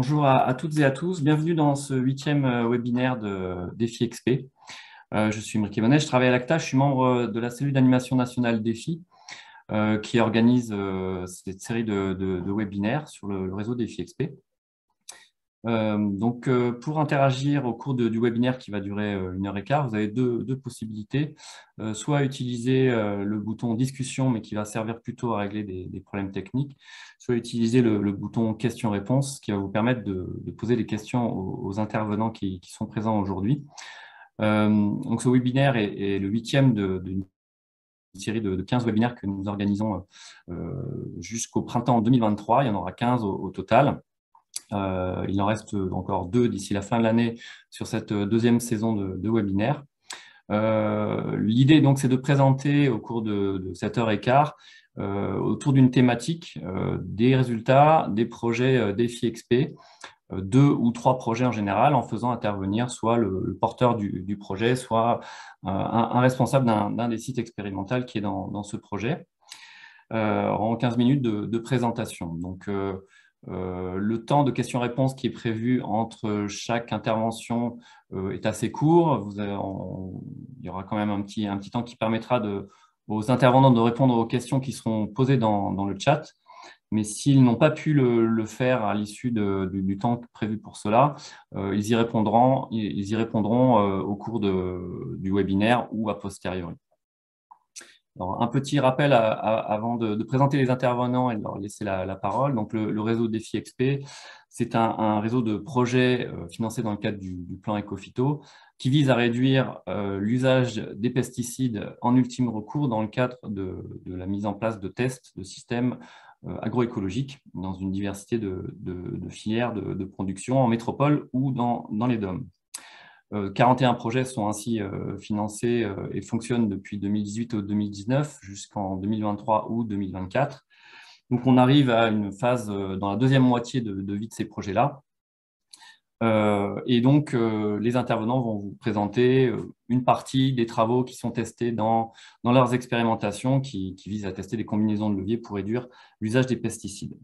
Bonjour à toutes et à tous, bienvenue dans ce huitième webinaire de Défi XP. Je suis Mric Monet, je travaille à l'ACTA, je suis membre de la cellule d'animation nationale Défi qui organise cette série de webinaires sur le réseau Défi XP. Pour interagir au cours du webinaire qui va durer 1 h 15, vous avez deux possibilités. Soit utiliser le bouton discussion, mais qui va servir plutôt à régler des problèmes techniques, soit utiliser le bouton questions-réponses qui va vous permettre de poser des questions aux intervenants qui sont présents aujourd'hui. Donc ce webinaire est le huitième d'une série de 15 webinaires que nous organisons jusqu'au printemps 2023. Il y en aura 15 au total. Il en reste encore 2 d'ici la fin de l'année sur cette deuxième saison de webinaire. L'idée, donc, c'est de présenter au cours de 7 h 15 autour d'une thématique des résultats des projets Défi XP, 2 ou 3 projets en général, en faisant intervenir soit le porteur du projet, soit un responsable d'un des sites expérimentaux qui est dans ce projet, en 15 minutes de présentation. Donc, le temps de questions-réponses qui est prévu entre chaque intervention est assez court. Il y aura quand même un petit temps qui permettra aux intervenants de répondre aux questions qui seront posées dans le chat. Mais s'ils n'ont pas pu le faire à l'issue du temps prévu pour cela, ils y répondront au cours du webinaire ou a posteriori. Alors, un petit rappel avant de présenter les intervenants et de leur laisser la parole. Donc, le réseau Défi XP, c'est un réseau de projets financés dans le cadre du plan Ecophyto qui vise à réduire l'usage des pesticides en ultime recours dans le cadre de la mise en place de tests de systèmes agroécologiques dans une diversité de filières de production en métropole ou dans les DOM. 41 projets sont ainsi financés et fonctionnent depuis 2018 au 2019 jusqu'en 2023 ou 2024. Donc, on arrive à une phase dans la deuxième moitié de vie de ces projets-là. Et donc, les intervenants vont vous présenter une partie des travaux qui sont testés dans leurs expérimentations qui visent à tester des combinaisons de leviers pour réduire l'usage des pesticides.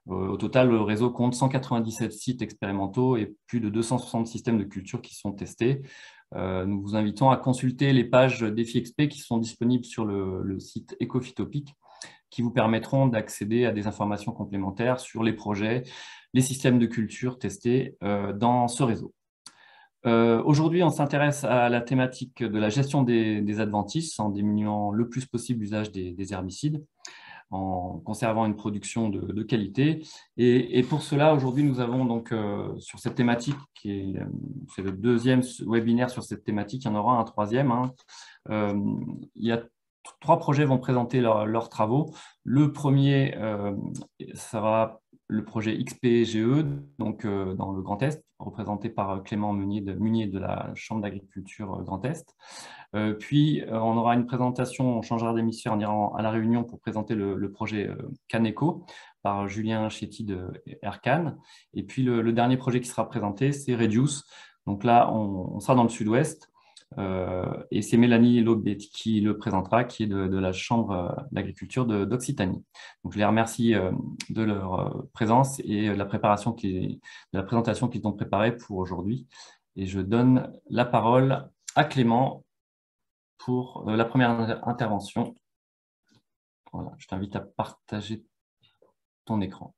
Au total, le réseau compte 197 sites expérimentaux et plus de 260 systèmes de culture qui sont testés. Nous vous invitons à consulter les pages Défi XP qui sont disponibles sur le site Ecophytopic, qui vous permettront d'accéder à des informations complémentaires sur les projets, les systèmes de culture testés dans ce réseau. Aujourd'hui, on s'intéresse à la thématique de la gestion des adventices en diminuant le plus possible l'usage des herbicides, en conservant une production de qualité. Et pour cela, aujourd'hui, nous avons donc sur cette thématique, c'est le deuxième webinaire sur cette thématique, il y en aura un troisième. Il y a 3 projets vont présenter leurs travaux. Le premier, ça va le projet XPGE, donc dans le Grand Est, représenté par Clément Munier de la Chambre d'agriculture Grand Est. Puis, on aura une présentation, on changera d'hémisphère, on ira à La Réunion pour présenter le projet Caneco par Julien Chéty de Aircan. Et puis, le dernier projet qui sera présenté, c'est Reduce. Donc là, on sera dans le sud-ouest. Et c'est Mélanie Lobet qui le présentera, qui est de la Chambre d'agriculture d'Occitanie. Donc, je les remercie de leur présence et de la préparation de la présentation qu'ils ont préparée pour aujourd'hui. Et je donne la parole à Clément pour la première intervention. Voilà, je t'invite à partager ton écran.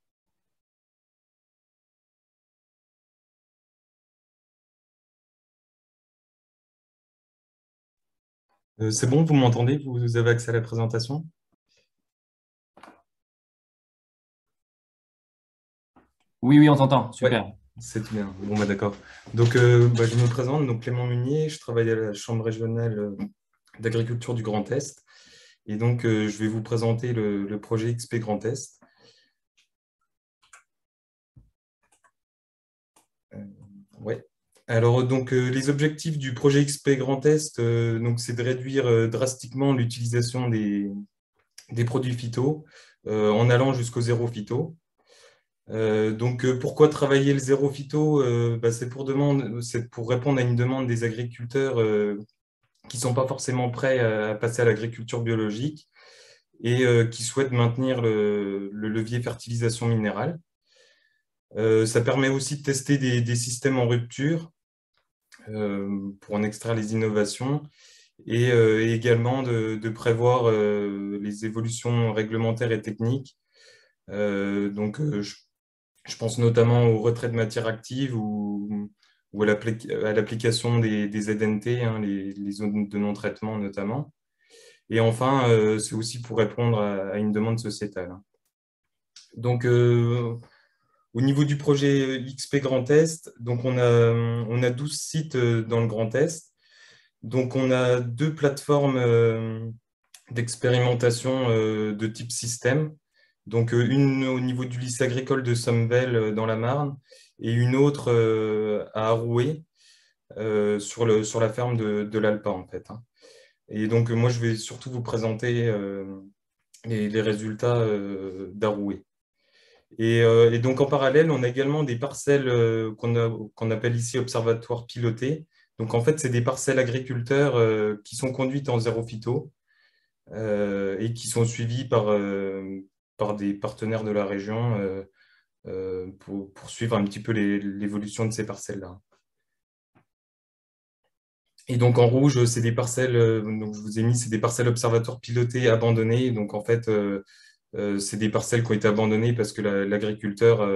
C'est bon, vous m'entendez? Vous avez accès à la présentation? Oui, on t'entend. Ouais, Super. c'est tout bien. Bon, bah, d'accord. Donc, je me présente, donc Clément Munier, je travaille à la Chambre régionale d'agriculture du Grand Est. Et donc, je vais vous présenter le projet XP Grand Est. Ouais. Alors, donc, les objectifs du projet XP Grand Est, c'est de réduire drastiquement l'utilisation des produits phyto en allant jusqu'au zéro phyto. Pourquoi travailler le zéro phyto? C'est pour répondre à une demande des agriculteurs qui ne sont pas forcément prêts à passer à l'agriculture biologique et qui souhaitent maintenir le levier fertilisation minérale. Ça permet aussi de tester des systèmes en rupture pour en extraire les innovations et également de prévoir les évolutions réglementaires et techniques. Je pense notamment au retrait de matières actives ou à l'application des ZNT, hein, les zones de non-traitement notamment. Et enfin, c'est aussi pour répondre à une demande sociétale. Donc, au niveau du projet XP Grand Est, donc on a 12 sites dans le Grand Est. Donc, on a deux plateformes d'expérimentation de type système. Donc, une au niveau du lycée agricole de Sommevel dans la Marne et une autre à Arouet sur la ferme de l'Alpa, en fait, hein. Et donc, moi, je vais surtout vous présenter les résultats d'Arouet. Et donc, en parallèle, on a également des parcelles qu'on appelle ici observatoires pilotés. Donc, en fait, c'est des parcelles agriculteurs qui sont conduites en zéro phyto et qui sont suivies par des partenaires de la région pour suivre un petit peu l'évolution de ces parcelles-là. Et donc, en rouge, c'est des parcelles, donc je vous ai mis, c'est des parcelles observatoires pilotés abandonnées. Donc, en fait, c'est des parcelles qui ont été abandonnées parce que l'agriculteur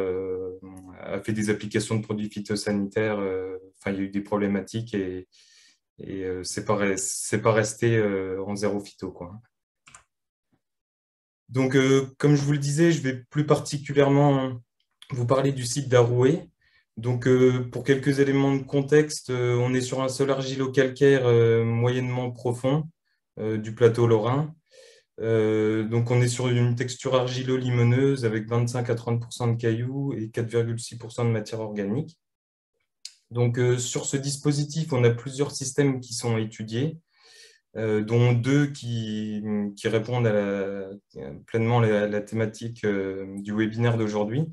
a fait des applications de produits phytosanitaires. Enfin, il y a eu des problématiques et c'est pas resté en zéro phyto, quoi. Donc, comme je vous le disais, je vais plus particulièrement vous parler du site d'Arouet. Donc, pour quelques éléments de contexte, on est sur un sol argilo-calcaire moyennement profond du plateau lorrain. Donc, on est sur une texture argilo-limoneuse avec 25 à 30% de cailloux et 4,6% de matière organique. Donc, sur ce dispositif, on a plusieurs systèmes qui sont étudiés, dont deux qui répondent pleinement à la thématique du webinaire d'aujourd'hui.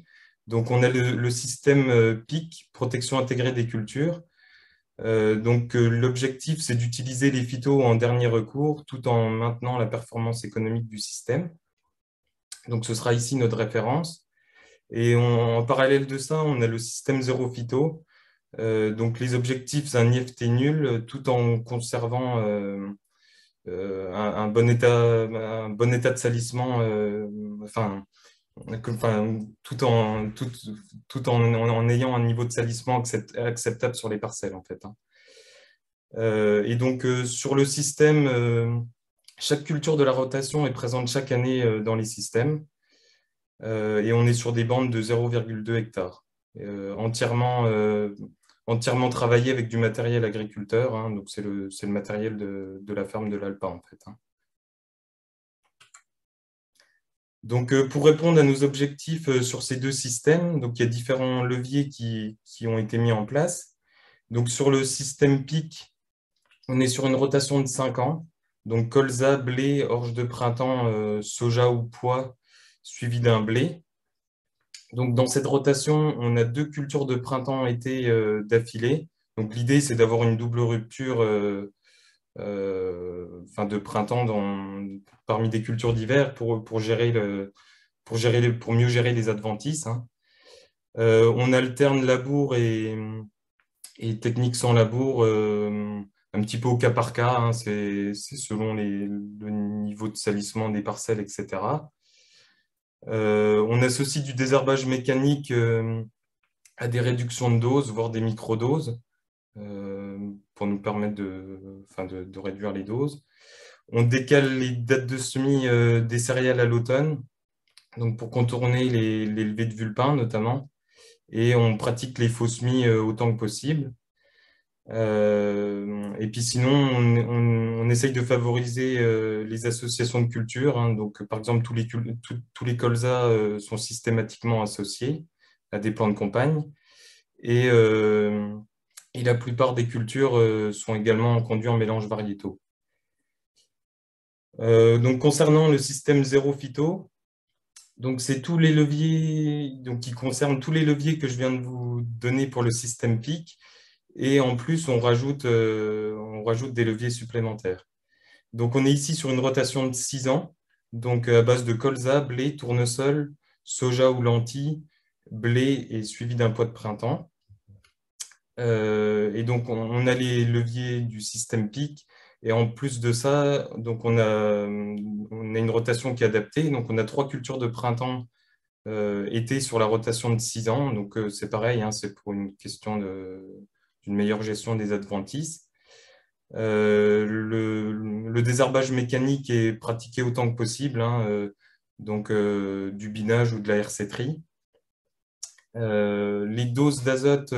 Donc, on a le système PIC, protection intégrée des cultures. L'objectif, c'est d'utiliser les phytos en dernier recours tout en maintenant la performance économique du système. Donc, ce sera ici notre référence. Et en parallèle de ça, on a le système zéro phyto. Donc, les objectifs, c'est un IFT nul tout en conservant un bon état de salissement, tout en ayant un niveau de salissement acceptable sur les parcelles, en fait, hein. Et donc, sur le système, chaque culture de la rotation est présente chaque année dans les systèmes. Et on est sur des bandes de 0,2 hectares, entièrement travaillé avec du matériel agriculteur, hein. Donc, c'est le matériel de la ferme de l'Alpa, en fait, hein. Donc, pour répondre à nos objectifs sur ces deux systèmes, donc, il y a différents leviers qui ont été mis en place. Donc, sur le système PIC, on est sur une rotation de 5 ans. Donc, colza, blé, orge de printemps, soja ou pois, suivi d'un blé. Donc, dans cette rotation, on a deux cultures de printemps-été d'affilée. Donc, l'idée, c'est d'avoir une double rupture de printemps parmi des cultures d'hiver pour mieux gérer les adventices, hein. On alterne labour et technique sans labour un petit peu au cas par cas, hein. C'est selon le niveau de salissement des parcelles, etc. On associe du désherbage mécanique à des réductions de doses, voire des microdoses, pour nous permettre de réduire les doses. On décale les dates de semis des céréales à l'automne, donc pour contourner les levées de vulpins notamment, et on pratique les faux semis autant que possible. Et puis sinon, on essaye de favoriser les associations de cultures, hein. Donc, par exemple, tous les colzas sont systématiquement associés à des plants de campagne. Et la plupart des cultures sont également conduites en mélange variétaux. Donc, concernant le système zéro phyto, donc c'est tous les leviers qui concernent tous les leviers que je viens de vous donner pour le système PIC. Et en plus, on rajoute des leviers supplémentaires. Donc, on est ici sur une rotation de 6 ans, donc à base de colza, blé, tournesol, soja ou lentilles, blé et suivi d'un pois de printemps. Et donc, on a les leviers du système PIC. Et en plus de ça, donc on a une rotation qui est adaptée. Donc, on a 3 cultures de printemps été sur la rotation de 6 ans. Donc, c'est pareil, hein, c'est pour une question d'une meilleure gestion des adventices. Le désherbage mécanique est pratiqué autant que possible, hein, donc du binage ou de la hersétrie. Les doses d'azote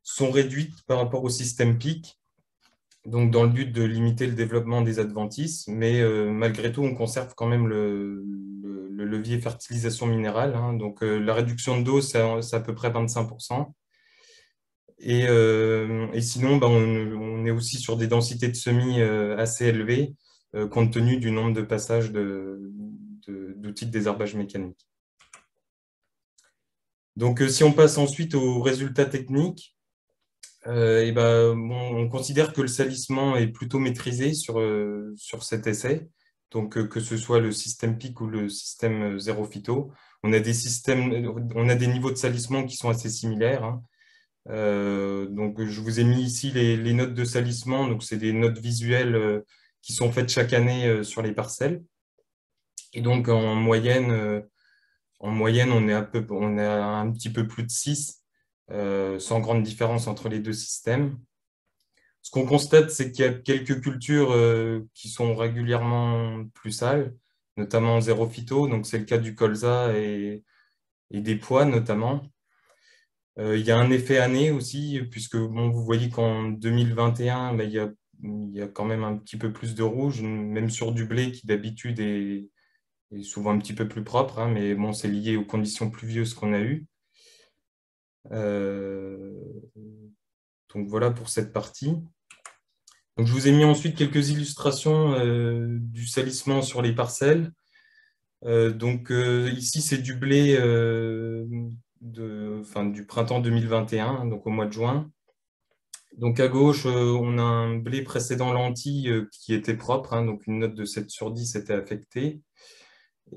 sont réduites par rapport au système PIC, donc dans le but de limiter le développement des adventices, mais malgré tout, on conserve quand même le levier fertilisation minérale, hein. Donc la réduction de dose, c'est à peu près 25%. Et sinon, bah, on est aussi sur des densités de semis assez élevées, compte tenu du nombre de passages d'outils de désherbage mécanique. Donc, si on passe ensuite aux résultats techniques, et ben, on considère que le salissement est plutôt maîtrisé sur cet essai. Donc, que ce soit le système PIC ou le système zéro phyto, on a des niveaux de salissement qui sont assez similaires, hein. Donc, je vous ai mis ici les notes de salissement. Donc, c'est des notes visuelles qui sont faites chaque année sur les parcelles. Et donc, en moyenne, on est à un petit peu plus de 6, sans grande différence entre les deux systèmes. Ce qu'on constate, c'est qu'il y a quelques cultures qui sont régulièrement plus sales, notamment en zéro phyto. Donc, c'est le cas du colza et des pois, notamment. Il y a un effet année aussi, puisque bon, vous voyez qu'en 2021, ben, il y a quand même un petit peu plus de rouge, même sur du blé qui d'habitude est souvent un petit peu plus propre, hein, mais bon, c'est lié aux conditions pluvieuses qu'on a eues. Euh, donc voilà pour cette partie. Donc, je vous ai mis ensuite quelques illustrations du salissement sur les parcelles. Donc ici, c'est du blé du printemps 2021, donc au mois de juin. Donc à gauche, on a un blé précédent lentilles qui était propre, hein, donc une note de 7 sur 10 était affectée.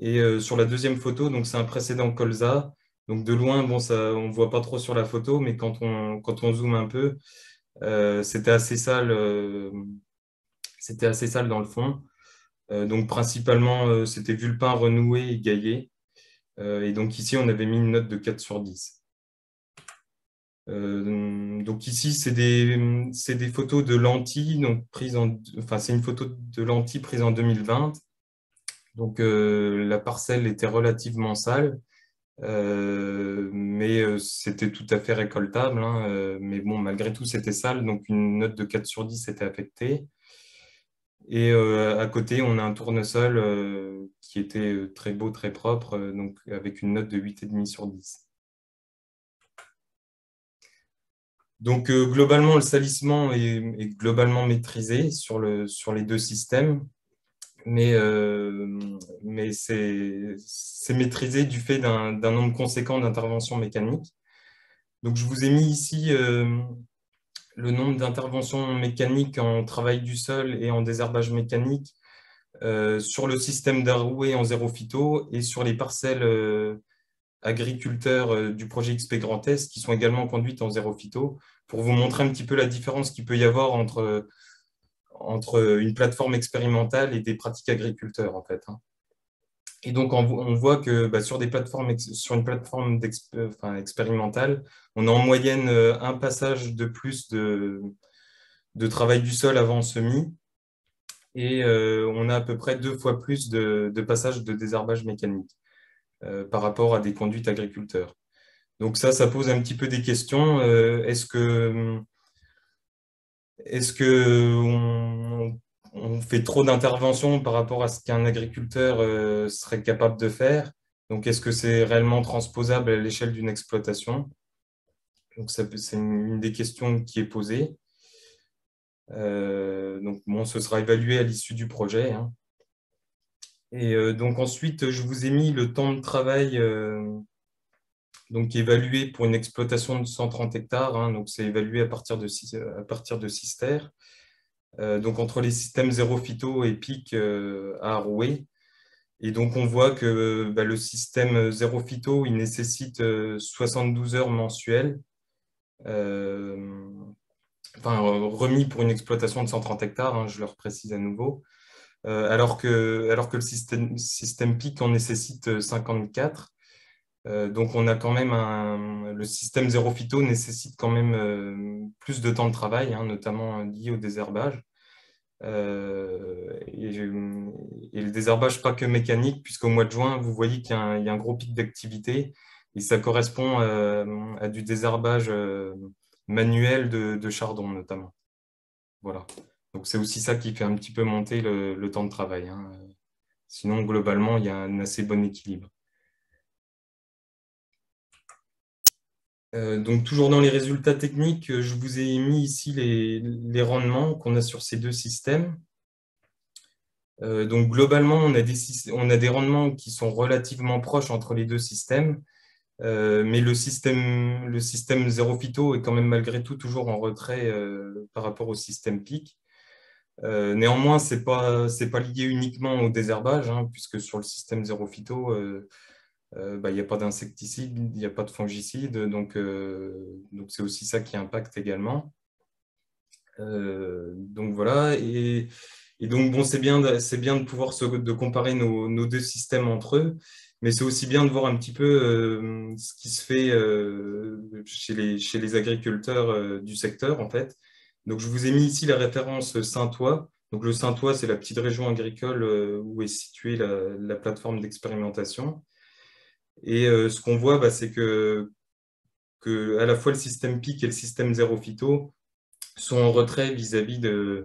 Et sur la deuxième photo, donc c'est un précédent colza. Donc de loin, bon, ça, on ne voit pas trop sur la photo, mais quand on zoome un peu, c'était assez sale dans le fond. Donc principalement, c'était vulpin, renoué et gaillé. Et donc ici, on avait mis une note de 4 sur 10. Donc ici, c'est des photos de lentilles, donc c'est une photo de lentilles prise en 2020. Donc la parcelle était relativement sale, mais c'était tout à fait récoltable, hein, mais bon, malgré tout, c'était sale, donc une note de 4 sur 10 était affectée. Et à côté, on a un tournesol qui était très beau, très propre, donc avec une note de 8,5 sur 10. Donc, globalement, le salissement est globalement maîtrisé sur les deux systèmes, mais c'est maîtrisé du fait d'un nombre conséquent d'interventions mécaniques. Donc, je vous ai mis ici le nombre d'interventions mécaniques en travail du sol et en désherbage mécanique sur le système d'Arouet en zéro phyto et sur les parcelles agriculteurs du projet XP Grand Est qui sont également conduites en zéro phyto, pour vous montrer un petit peu la différence qu'il peut y avoir entre une plateforme expérimentale et des pratiques agriculteurs, en fait, hein. Et donc, on voit que bah, sur une plateforme expérimentale, on a en moyenne un passage de plus de travail du sol avant semis, et on a à peu près 2 fois plus de passages de désherbage mécanique par rapport à des conduites agriculteurs. Donc ça pose un petit peu des questions. Est-ce que on fait trop d'interventions par rapport à ce qu'un agriculteur serait capable de faire? Donc, est-ce que c'est réellement transposable à l'échelle d'une exploitation? Donc, c'est une des questions qui est posée. Donc, bon, ce sera évalué à l'issue du projet, hein. Et donc, ensuite, je vous ai mis le temps de travail donc évalué pour une exploitation de 130 hectares, hein. Donc, c'est évalué à partir de 6 terres. Donc entre les systèmes zéro phyto et PIC à Arouet. Et donc, on voit que le système zéro phyto, il nécessite 72 heures mensuelles, remis pour une exploitation de 130 hectares, hein, je le précise à nouveau, alors que le système PIC en nécessite 54. Donc, on a quand même le système zéro phyto nécessite quand même plus de temps de travail, hein, notamment lié au désherbage. Et le désherbage, pas que mécanique, puisqu'au mois de juin, vous voyez qu'il y a un gros pic d'activité et ça correspond à du désherbage manuel de chardon, notamment. Voilà. Donc, c'est aussi ça qui fait un petit peu monter le temps de travail, hein. Sinon, globalement, il y a un assez bon équilibre. Donc, toujours dans les résultats techniques, je vous ai mis ici les rendements qu'on a sur ces deux systèmes. Donc, globalement, on a des rendements qui sont relativement proches entre les deux systèmes, mais le système zéro phyto est quand même malgré tout toujours en retrait par rapport au système PIC. Néanmoins, c'est pas lié uniquement au désherbage, hein, puisque sur le système zéro phyto, il n'y a pas d'insecticide, il n'y a pas de fongicide, donc c'est aussi ça qui impacte également. Donc voilà, et donc bon, c'est bien de pouvoir de comparer nos deux systèmes entre eux, mais c'est aussi bien de voir un petit peu ce qui se fait chez les agriculteurs du secteur, en fait. Donc je vous ai mis ici la référence Saint-Ouen. Donc le Saint-Ouen, c'est la petite région agricole où est située la plateforme d'expérimentation. Et ce qu'on voit, c'est que à la fois le système PIC et le système zéro phyto sont en retrait vis-à-vis des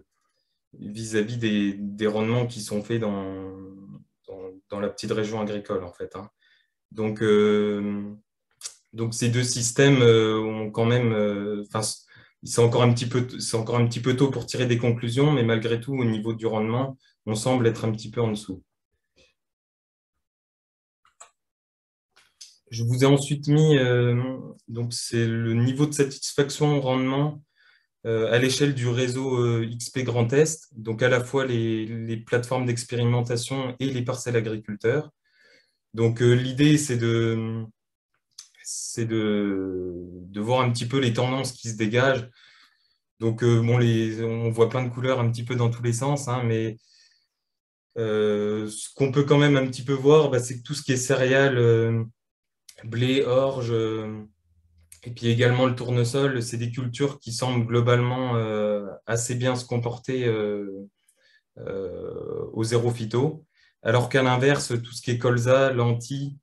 rendements qui sont faits dans la petite région agricole, en fait, hein. Donc, ces deux systèmes ont quand même, c'est encore un petit peu tôt pour tirer des conclusions, mais malgré tout, au niveau du rendement, on semble être un petit peu en dessous. Je vous ai ensuite mis, donc c'est le niveau de satisfaction au rendement à l'échelle du réseau XP Grand Est, donc à la fois les plateformes d'expérimentation et les parcelles agriculteurs. Donc l'idée, c'est de voir un petit peu les tendances qui se dégagent. Donc on voit plein de couleurs un petit peu dans tous les sens, hein, mais ce qu'on peut quand même un petit peu voir, c'est que tout ce qui est céréales, blé, orge, et puis également le tournesol, c'est des cultures qui semblent globalement assez bien se comporter au zéro phyto, alors qu'à l'inverse, tout ce qui est colza, lentilles,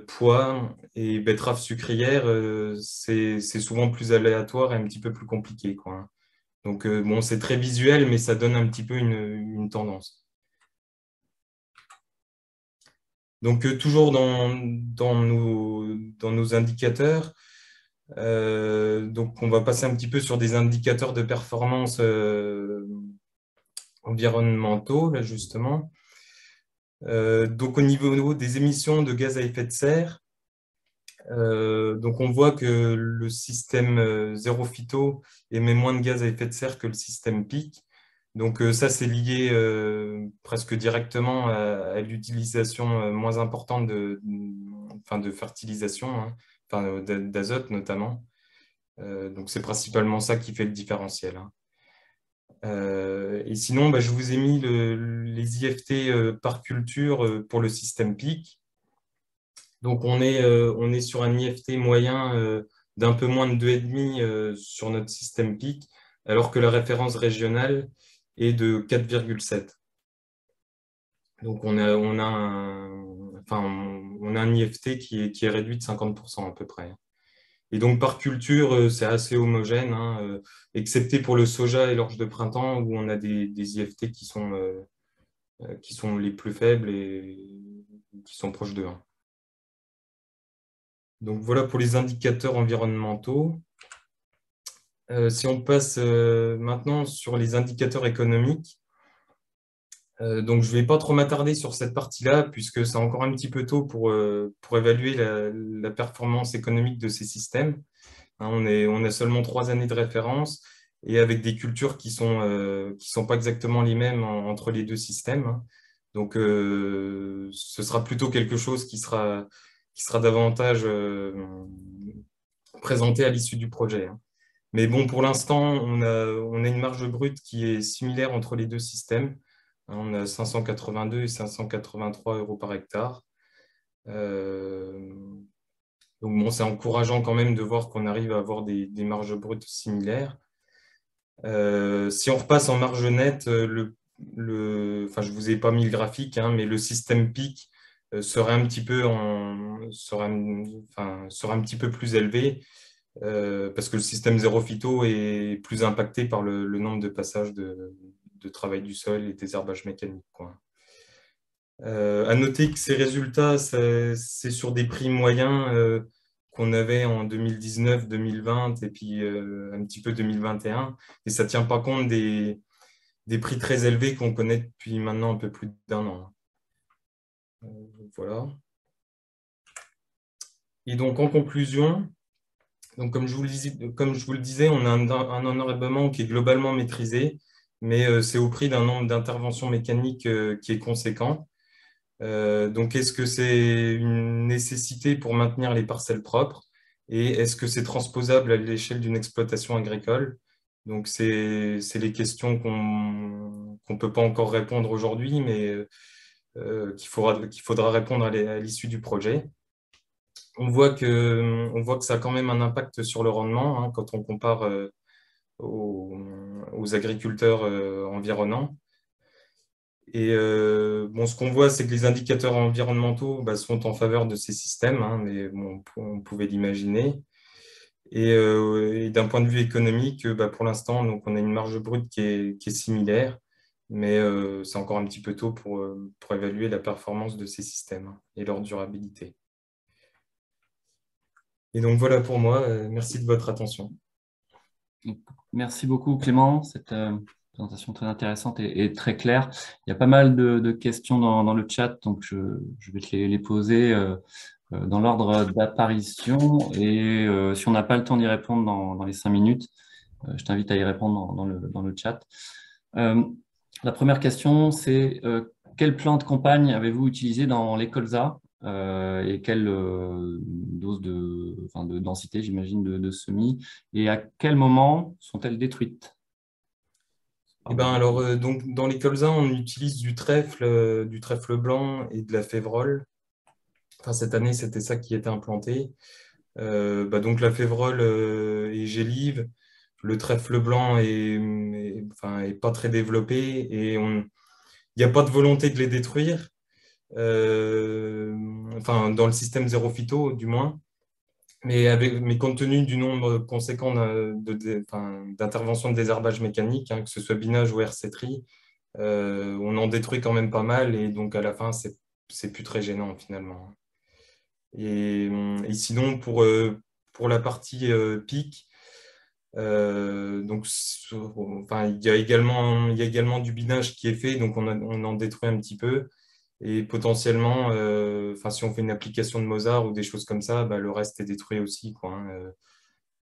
pois et betteraves sucrières, c'est souvent plus aléatoire et un petit peu plus compliqué, quoi, hein. Donc bon, c'est très visuel, mais ça donne un petit peu une tendance. Donc toujours dans nos indicateurs, donc on va passer un petit peu sur des indicateurs de performance environnementaux, là justement. Donc au niveau des émissions de gaz à effet de serre, donc on voit que le système zéro phyto émet moins de gaz à effet de serre que le système PIC. Donc ça, c'est lié presque directement à l'utilisation moins importante de fertilisation, hein, d'azote notamment. Donc c'est principalement ça qui fait le différentiel, hein. Et sinon, je vous ai mis les IFT par culture pour le système PIC. Donc on est sur un IFT moyen d'un peu moins de 2,5 sur notre système PIC, alors que la référence régionale est de 4,7. Donc on a un IFT qui est réduit de 50% à peu près. Et donc par culture, c'est assez homogène, hein, excepté pour le soja et l'orge de printemps, où on a des IFT qui sont les plus faibles et qui sont proches de 1. Donc voilà pour les indicateurs environnementaux. Si on passe maintenant sur les indicateurs économiques, donc je ne vais pas trop m'attarder sur cette partie-là, puisque c'est encore un petit peu tôt pour évaluer la performance économique de ces systèmes, hein. On a seulement 3 années de référence et avec des cultures qui sont pas exactement les mêmes entre les deux systèmes, hein. Donc, ce sera plutôt quelque chose qui sera davantage présenté à l'issue du projet, hein. Mais bon, pour l'instant, on a une marge brute qui est similaire entre les deux systèmes. On a 582 et 583 euros par hectare. Euh, donc bon, c'est encourageant quand même de voir qu'on arrive à avoir des marges brutes similaires. Si on repasse en marge nette, enfin, je ne vous ai pas mis le graphique, hein, mais le système PIC serait un petit peu serait un petit peu plus élevé parce que le système zéro phyto est plus impacté par le nombre de passages de travail du sol et des herbages mécaniques, quoi. À noter que ces résultats, c'est sur des prix moyens qu'on avait en 2019, 2020 et puis un petit peu 2021. Et ça ne tient pas compte des prix très élevés qu'on connaît depuis maintenant un peu plus d'un an. Voilà. Et donc, en conclusion, donc, comme je vous le disais, on a un enherbement qui est globalement maîtrisé, mais c'est au prix d'un nombre d'interventions mécaniques qui est conséquent. Donc, est-ce que c'est une nécessité pour maintenir les parcelles propres et est-ce que c'est transposable à l'échelle d'une exploitation agricole? Donc, c'est les questions qu'on ne peut pas encore répondre aujourd'hui, mais qu'il faudra répondre à l'issue du projet. On voit que ça a quand même un impact sur le rendement hein, quand on compare aux agriculteurs environnants. Et bon, ce qu'on voit, c'est que les indicateurs environnementaux bah, sont en faveur de ces systèmes, hein, mais bon, on pouvait l'imaginer. Et d'un point de vue économique, bah, pour l'instant, donc, on a une marge brute qui est similaire, mais c'est encore un petit peu tôt pour évaluer la performance de ces systèmes hein, et leur durabilité. Et donc voilà pour moi. Merci de votre attention. Merci beaucoup Clément, cette présentation très intéressante et très claire. Il y a pas mal de questions dans le chat, donc je vais te les poser dans l'ordre d'apparition. Et si on n'a pas le temps d'y répondre dans les 5 minutes, je t'invite à y répondre dans le chat. La première question, c'est quelle plante campagne avez-vous utilisé dans les colzas et quelle dose de densité, j'imagine, de semis et à quel moment sont-elles détruites? Et ben alors, donc, dans les colzas, on utilise du trèfle blanc et de la févrole. Enfin, cette année, c'était ça qui était implanté. Bah, donc, la févrole est gélive. Le trèfle blanc enfin, est pas très développé et il n'y a pas de volonté de les détruire. Enfin, dans le système zéro phyto, du moins. Mais compte tenu du nombre conséquent enfin, d'interventions de désherbage mécanique, hein, que ce soit binage ou herséterie, on en détruit quand même pas mal et donc à la fin, c'est plus très gênant finalement. Et sinon, pour la partie pic, donc, enfin, il y a également du binage qui est fait, donc on en détruit un petit peu. Et potentiellement, enfin, si on fait une application de Mozart ou des choses comme ça, bah, le reste est détruit aussi, quoi, hein.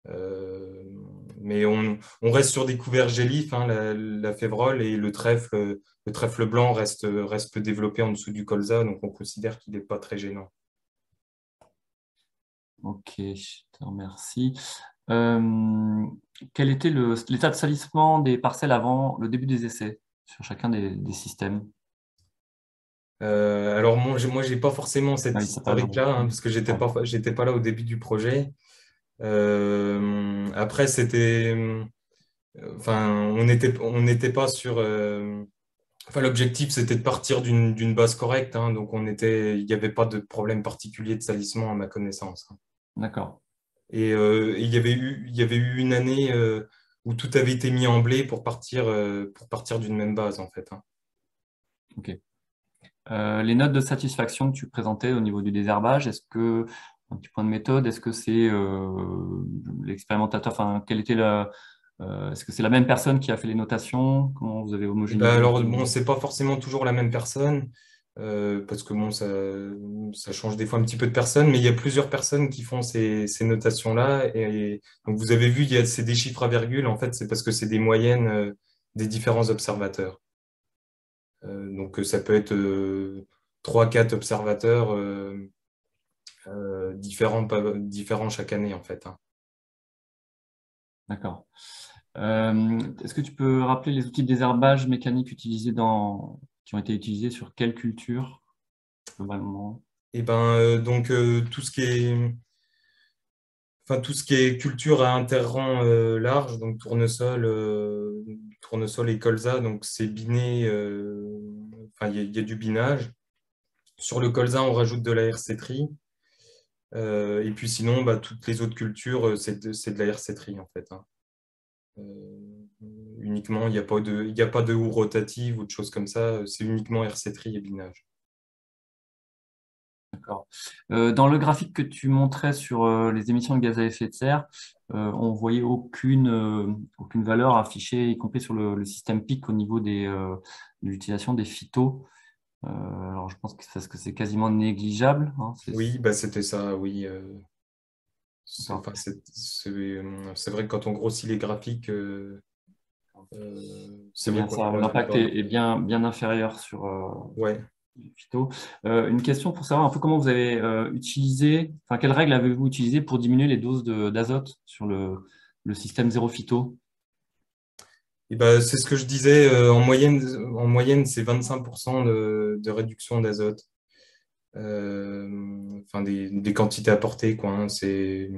Euh, mais on reste sur des couverts gélifs, hein, la févrole et le trèfle blanc reste peu développé en dessous du colza, donc on considère qu'il n'est pas très gênant. Ok, je te remercie. Quel était l'état de salissement des parcelles avant le début des essais sur chacun des systèmes? Alors moi, j'ai pas forcément Ah cette oui, t'as pas le historique-là, hein, parce que Ouais. j'étais pas là au début du projet. Après, enfin, on n'était pas sur. Enfin, l'objectif, c'était de partir d'une base correcte, hein, donc il n'y avait pas de problème particulier de salissement à ma connaissance, hein. D'accord. Et il y avait eu une année où tout avait été mis en blé pour partir d'une même base, en fait, hein. Ok. Les notes de satisfaction que tu présentais au niveau du désherbage, un petit point de méthode, est-ce que c'est l'expérimentateur, enfin, est-ce que c'est la même personne qui a fait les notations? Comment vous avez Et ben homogénéisé un alors, peu? bon, c'est pas forcément toujours la même personne, parce que bon, ça change des fois un petit peu de personne, mais il y a plusieurs personnes qui font ces notations-là. Et donc, vous avez vu, c'est des chiffres à virgule, en fait, c'est parce que c'est des moyennes des différents observateurs. Donc ça peut être 3-4 observateurs différents chaque année en fait, hein. D'accord. Est-ce que tu peux rappeler les outils de désherbage mécanique qui ont été utilisés sur quelle culture globalement? Et ben donc tout ce qui est culture à interrang large, donc tournesol et colza, donc c'est biné, il y a du binage. Sur le colza, on rajoute de la RC-Tri. Et puis sinon, toutes les autres cultures, c'est de la RC-Tri en fait, hein. Uniquement, il y a pas de houe rotative ou de choses comme ça, c'est uniquement RC-Tri et binage. D'accord. Dans le graphique que tu montrais sur les émissions de gaz à effet de serre, on voyait aucune valeur affichée, y compris sur le système PIC au niveau de l'utilisation des phytos. Alors, je pense que c'est quasiment négligeable, hein, Oui, c'était ça, oui. d'accord. C'est vrai que quand on grossit les graphiques, C'est c'est vrai bien qu'on ça. aurait L'impact peur de... est bien inférieur sur Ouais. les phytos. Une question pour savoir un peu comment vous avez utilisé, enfin, quelles règles avez-vous utilisées pour diminuer les doses d'azote sur le système zéro phyto? Et c'est ce que je disais, en moyenne c'est 25% de réduction d'azote. Des quantités apportées, quoi, hein. C'est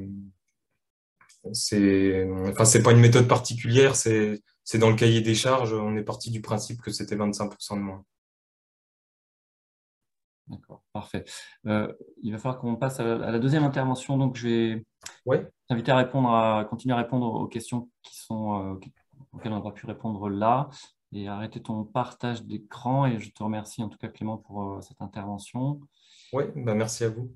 pas une méthode particulière, c'est dans le cahier des charges, on est parti du principe que c'était 25% de moins. D'accord, parfait. Il va falloir qu'on passe à la deuxième intervention. Donc, je vais Ouais, t'inviter à continuer à répondre aux questions auxquelles on n'a pas pu répondre là et arrêter ton partage d'écran. Et je te remercie en tout cas, Clément, pour cette intervention. ouais, merci à vous.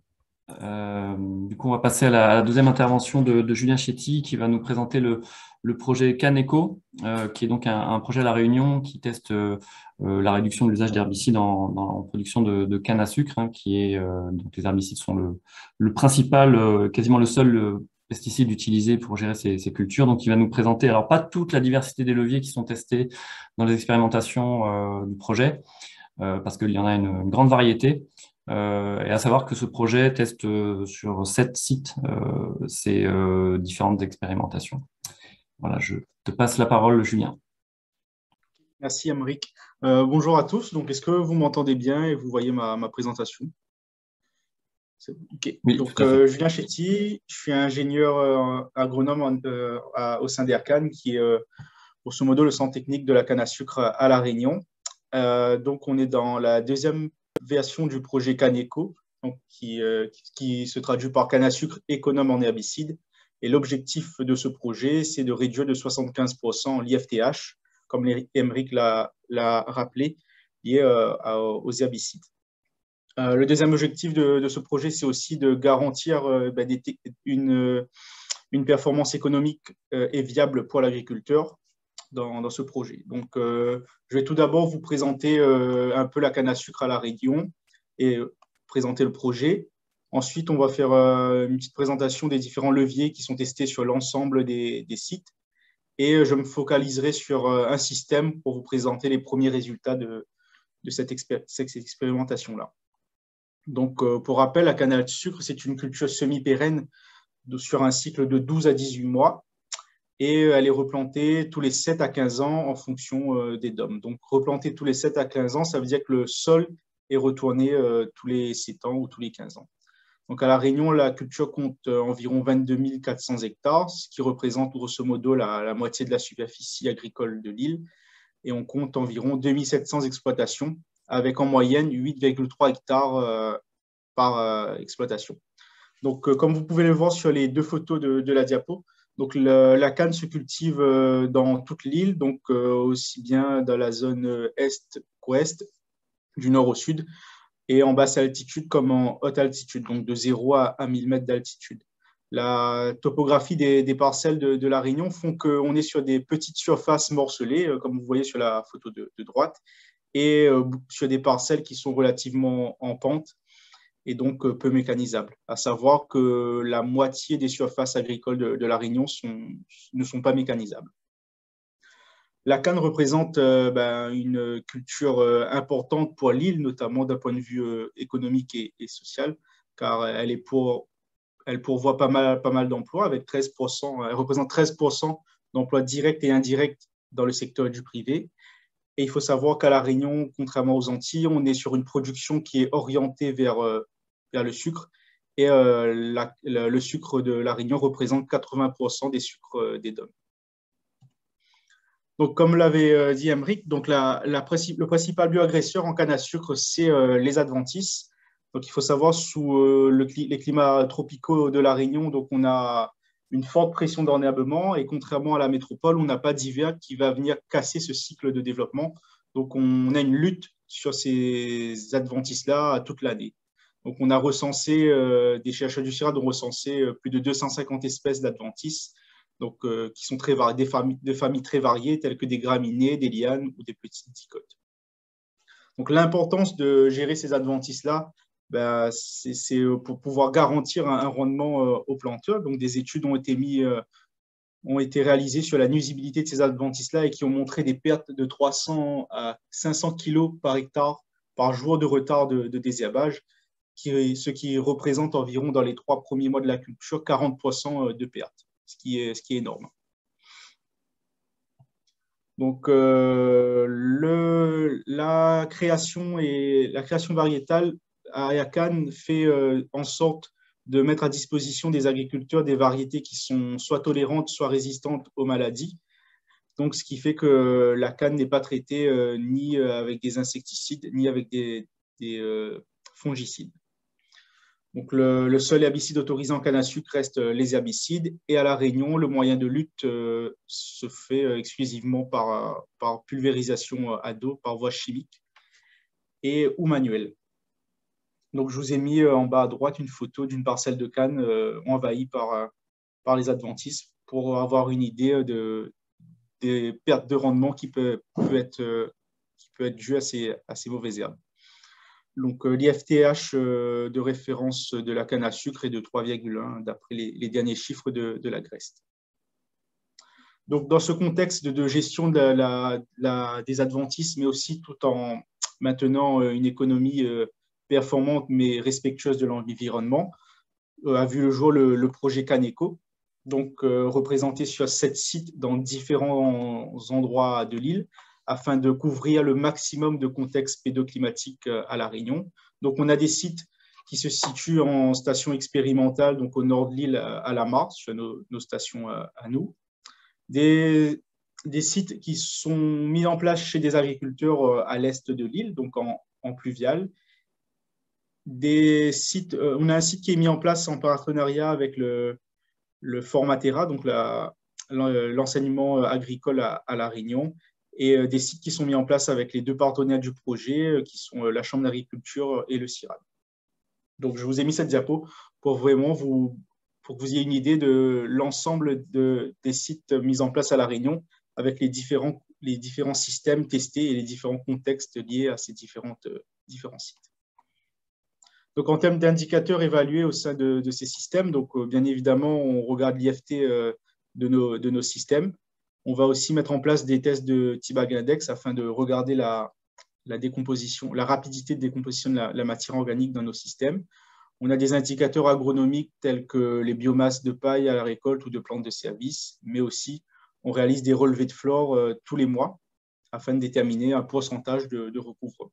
Du coup, on va passer à la deuxième intervention de Julien Chetty qui va nous présenter le projet Caneco, qui est donc un projet à La Réunion qui teste la réduction de l'usage d'herbicides en production de canne à sucre, hein, donc les herbicides sont le principal, quasiment le seul pesticide utilisé pour gérer ces cultures. Donc, il va nous présenter, alors pas toute la diversité des leviers qui sont testés dans les expérimentations du projet, parce qu'il y en a une grande variété. Et à savoir que ce projet teste sur 7 sites ces différentes expérimentations. Voilà, je te passe la parole, Julien. Merci, Amric. Bonjour à tous. Donc, est-ce que vous m'entendez bien et vous voyez ma présentation? Ok. Oui, Donc, tout à fait. Julien Chetty, je suis ingénieur agronome au sein d'Aircan, qui est grosso modo le centre technique de la canne à sucre à La Réunion. Donc, on est dans la deuxième version du projet Caneco, donc qui se traduit par canne à sucre économe en herbicides. Et l'objectif de ce projet, c'est de réduire de 75% l'IFTH, comme Émeric l'a rappelé, lié aux herbicides. Le deuxième objectif de ce projet, c'est aussi de garantir une performance économique et viable pour l'agriculteur dans ce projet. Donc, je vais tout d'abord vous présenter un peu la canne à sucre à La Réunion et présenter le projet. Ensuite, on va faire une petite présentation des différents leviers qui sont testés sur l'ensemble des sites. Et je me focaliserai sur un système pour vous présenter les premiers résultats de cette expérimentation-là. Donc, pour rappel, la canne à sucre, c'est une culture semi-pérenne sur un cycle de 12 à 18 mois et elle est replantée tous les 7 à 15 ans en fonction des DOM. Donc, replanter tous les 7 à 15 ans, ça veut dire que le sol est retourné tous les 7 ans ou tous les 15 ans. Donc, à La Réunion, la culture compte environ 22 400 hectares, ce qui représente grosso modo la moitié de la superficie agricole de l'île. Et on compte environ 2700 exploitations, avec en moyenne 8,3 hectares par exploitation. Donc, comme vous pouvez le voir sur les deux photos de la diapo, donc la canne se cultive dans toute l'île, donc aussi bien dans la zone est-ouest, du nord au sud, et en basse altitude comme en haute altitude, donc de 0 à 1000 mètres d'altitude. La topographie des parcelles de La Réunion font qu'on est sur des petites surfaces morcelées, comme vous voyez sur la photo de droite, et sur des parcelles qui sont relativement en pente et donc peu mécanisables. À savoir que la moitié des surfaces agricoles de La Réunion ne sont pas mécanisables. La canne représente une culture importante pour l'île, notamment d'un point de vue économique et social, car elle pourvoit pas mal d'emplois, avec 13%, elle représente 13% d'emplois directs et indirects dans le secteur du privé. Et il faut savoir qu'à La Réunion, contrairement aux Antilles, on est sur une production qui est orientée vers le sucre. Et le sucre de La Réunion représente 80% des sucres des DOM. Donc, comme l'avait dit Emeric, donc le principal bioagresseur en canne à sucre, c'est les adventices. Donc, il faut savoir, sous les climats tropicaux de La Réunion, donc on a une forte pression d'enherbement et contrairement à la métropole, on n'a pas d'hiver qui va venir casser ce cycle de développement. Donc, on a une lutte sur ces adventices-là toute l'année. Donc, on a recensé, des chercheurs du CIRAD ont recensé plus de 250 espèces d'adventices, donc, qui sont très variées, de familles très variées, telles que des graminées, des lianes ou des petites dicotes. Donc, l'importance de gérer ces adventices-là, c'est pour pouvoir garantir un rendement aux planteurs. Donc, des études ont été réalisées sur la nuisibilité de ces adventices-là et qui ont montré des pertes de 300 à 500 kg par hectare par jour de retard de désherbage, ce qui représente environ, dans les 3 premiers mois de la culture, 40% de pertes, ce qui est énorme. Donc, la création variétale à Ayacan fait en sorte de mettre à disposition des agriculteurs des variétés qui sont soit tolérantes, soit résistantes aux maladies. Donc, ce qui fait que la canne n'est pas traitée ni avec des insecticides, ni avec des fongicides. Donc, le seul herbicide autorisé en canne à sucre reste les herbicides. Et à La Réunion, le moyen de lutte se fait exclusivement par pulvérisation à dos, par voie chimique ou manuelle. Donc, je vous ai mis en bas à droite une photo d'une parcelle de canne envahie par les adventices pour avoir une idée des pertes de rendement qui peut être due à ces mauvaises herbes. Donc, l'IFTH de référence de la canne à sucre est de 3,1 d'après les derniers chiffres de l'Agreste. Donc, dans ce contexte de gestion des adventices, mais aussi tout en maintenant une économie performante mais respectueuse de l'environnement, a vu le jour le projet Caneco, donc représenté sur 7 sites dans différents endroits de l'île, afin de couvrir le maximum de contextes pédoclimatiques à La Réunion. Donc, on a des sites qui se situent en station expérimentale, donc au nord de l'île, à la Marre, sur nos stations à nous. Des sites qui sont mis en place chez des agriculteurs à l'est de l'île, donc en pluvial. On a un site qui est mis en place en partenariat avec le Formatera, donc l'enseignement agricole à La Réunion, et des sites qui sont mis en place avec les 2 partenaires du projet, qui sont la Chambre d'agriculture et le CIRAD. Donc, je vous ai mis cette diapo pour vraiment pour que vous ayez une idée de l'ensemble des sites mis en place à La Réunion, avec les différents systèmes testés et les différents contextes liés à ces différents sites. Donc, en termes d'indicateurs évalués au sein de ces systèmes, donc, bien évidemment, on regarde l'IFT de nos systèmes. On va aussi mettre en place des tests de T-Bag Index afin de regarder la décomposition, la rapidité de décomposition de la matière organique dans nos systèmes. On a des indicateurs agronomiques tels que les biomasses de paille à la récolte ou de plantes de service, mais aussi on réalise des relevés de flore tous les mois afin de déterminer un pourcentage de recouvrement.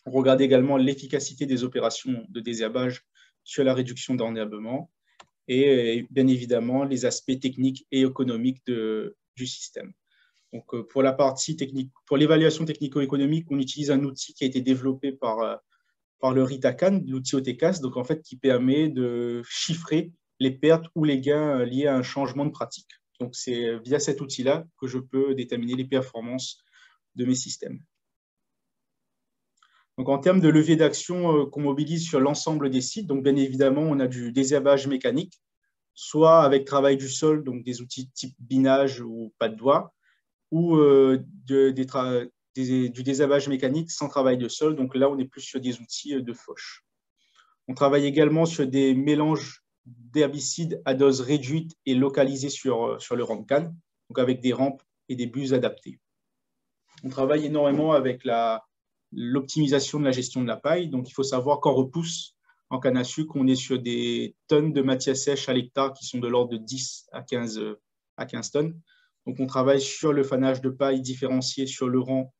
On regarde également l'efficacité des opérations de désherbage sur la réduction d'enherbement et bien évidemment les aspects techniques et économiques du système. Donc, pour la partie technique, pour l'évaluation technico-économique, on utilise un outil qui a été développé par le RITACAN, l'outil OTCAS, donc en fait qui permet de chiffrer les pertes ou les gains liés à un changement de pratique. Donc, c'est via cet outil-là que je peux déterminer les performances de mes systèmes. Donc, en termes de levier d'action qu'on mobilise sur l'ensemble des sites, donc bien évidemment, on a du désherbage mécanique, soit avec travail du sol, donc des outils type binage ou pas de doigt, ou du désherbage mécanique sans travail de sol. Donc là, on est plus sur des outils de fauche. On travaille également sur des mélanges d'herbicides à dose réduite et localisés sur le rang de canne, donc avec des rampes et des buses adaptées. On travaille énormément avec l'optimisation de la gestion de la paille. Donc, il faut savoir qu'en repousse, en canne à sucre, on est sur des tonnes de matière sèche à l'hectare qui sont de l'ordre de 10 à 15 tonnes. Donc, on travaille sur le fanage de paille différencié sur le rang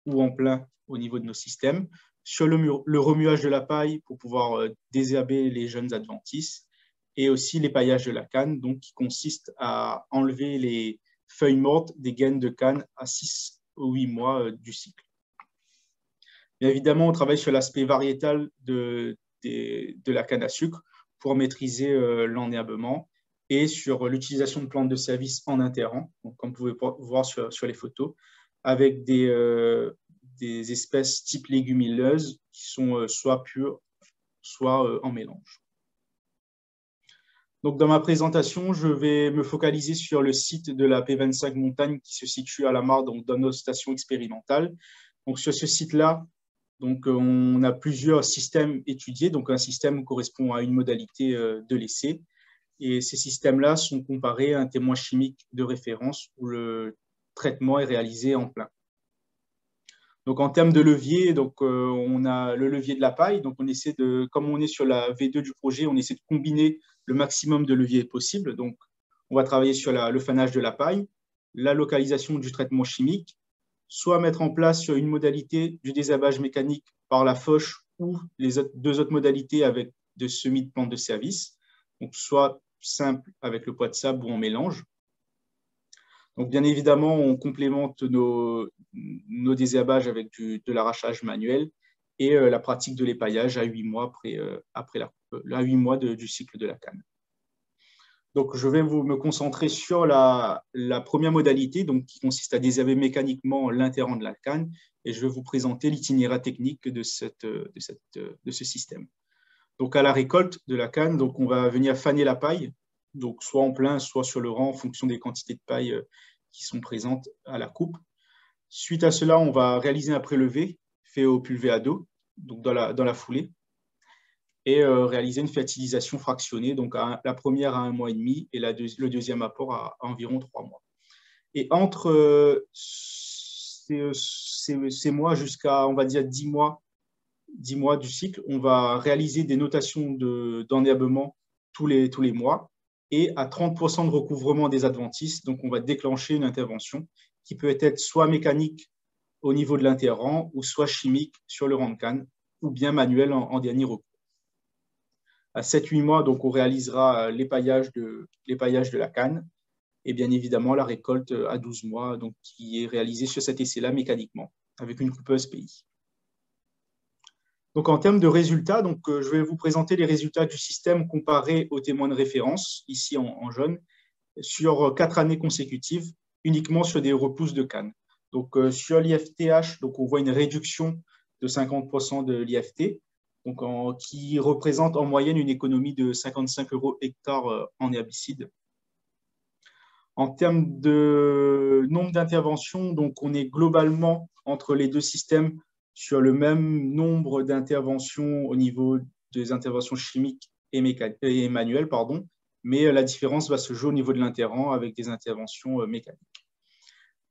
ou en plein au niveau de nos systèmes, sur le remuage de la paille pour pouvoir désherber les jeunes adventices, et aussi l'épaillages de la canne, donc, qui consiste à enlever les feuilles mortes des gaines de canne à 6 ou 8 mois du cycle. Bien évidemment, on travaille sur l'aspect variétal de la canne à sucre pour maîtriser l'enherbement et sur l'utilisation de plantes de service en interrang, donc, comme vous pouvez voir sur les photos, avec des espèces type légumineuses qui sont soit pures, soit en mélange. Donc, dans ma présentation, je vais me focaliser sur le site de la P25 Montagne qui se situe à la Marre, donc dans notre station expérimentale. Donc, sur ce site-là, donc, on a plusieurs systèmes étudiés. Donc, un système correspond à une modalité de l'essai. Et ces systèmes-là sont comparés à un témoin chimique de référence où le traitement est réalisé en plein. Donc, en termes de levier, donc, on a le levier de la paille. Donc, on essaie de, comme on est sur la V2 du projet, on essaie de combiner le maximum de leviers possible. Donc, on va travailler sur le fanage de la paille, la localisation du traitement chimique, soit mettre en place une modalité du désherbage mécanique par la fauche ou les deux autres modalités avec de semis de plantes de service, donc soit simple avec le poids de sable ou en mélange. Donc, bien évidemment, on complémente nos désherbages avec de l'arrachage manuel et la pratique de l'épaillage à 8 mois, après 8 mois du cycle de la canne. Donc, je vais me concentrer sur la première modalité, donc, qui consiste à désherber mécaniquement l'interrang de la canne, et je vais vous présenter l'itinéraire technique de ce système. Donc, à la récolte de la canne, donc, on va venir faner la paille, donc, soit en plein, soit sur le rang, en fonction des quantités de paille qui sont présentes à la coupe. Suite à cela, on va réaliser un prélevé fait au pulvé à dos, donc dans la foulée, et réaliser une fertilisation fractionnée, donc la première à 1 mois et demi et le deuxième apport à environ 3 mois. Et entre ces mois jusqu'à, on va dire, 10 mois du cycle, on va réaliser des notations d'enherbement tous les mois et à 30% de recouvrement des adventices. Donc, on va déclencher une intervention qui peut être soit mécanique au niveau de l'interrang ou soit chimique sur le rang de canne ou bien manuel en dernier recours. À 7-8 mois, donc, on réalisera l'épaillage de la canne et bien évidemment la récolte à 12 mois, donc, qui est réalisée sur cet essai-là mécaniquement avec une coupeuse PI. Donc, en termes de résultats, donc, je vais vous présenter les résultats du système comparé aux témoins de référence, ici en jaune, sur 4 années consécutives, uniquement sur des repousses de canne. Donc, sur l'IFTH, donc, on voit une réduction de 50% de l'IFT, donc qui représente en moyenne une économie de 55 € hectare en herbicide. En termes de nombre d'interventions, donc, on est globalement entre les deux systèmes sur le même nombre d'interventions au niveau des interventions chimiques et manuelles, mais la différence va se jouer au niveau de l'interrang avec des interventions mécaniques.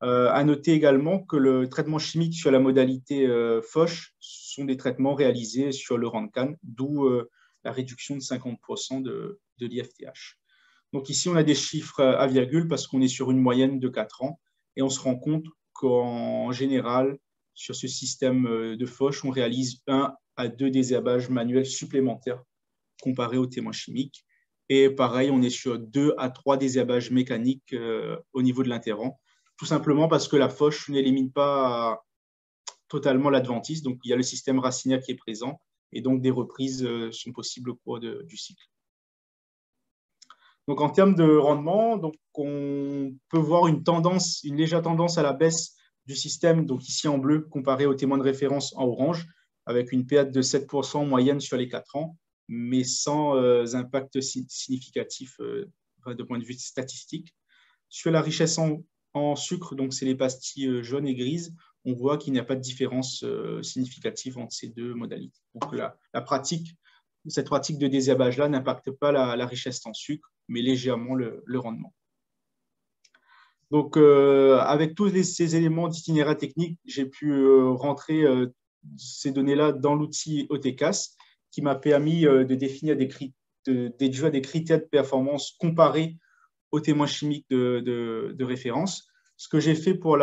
À noter également que le traitement chimique sur la modalité Foch sont des traitements réalisés sur le rang de canne, d'où la réduction de 50% de l'IFTH. Donc ici, on a des chiffres à virgule parce qu'on est sur une moyenne de 4 ans et on se rend compte qu'en général, sur ce système de Foch, on réalise 1 à 2 désherbages manuels supplémentaires comparé aux témoins chimiques. Et pareil, on est sur 2 à 3 désherbages mécaniques au niveau de l'interrang, tout simplement parce que la Foch n'élimine pas totalement l'adventice. Donc, il y a le système racinaire qui est présent et donc des reprises sont possibles au cours du cycle. Donc, en termes de rendement, donc, on peut voir une légère tendance à la baisse du système, donc ici en bleu, comparé aux témoins de référence en orange, avec une perte de 7% moyenne sur les 4 ans, mais sans impact significatif de point de vue statistique. Sur la richesse en sucre, donc c'est les pastilles jaunes et grises, on voit qu'il n'y a pas de différence significative entre ces deux modalités. Donc cette pratique de désherbage-là n'impacte pas la richesse en sucre, mais légèrement le rendement. Donc, avec tous ces éléments d'itinéraire technique, j'ai pu rentrer ces données-là dans l'outil OTCAS qui m'a permis de définir déduire des critères de performance comparés aux témoins chimiques de référence. Ce que j'ai fait pour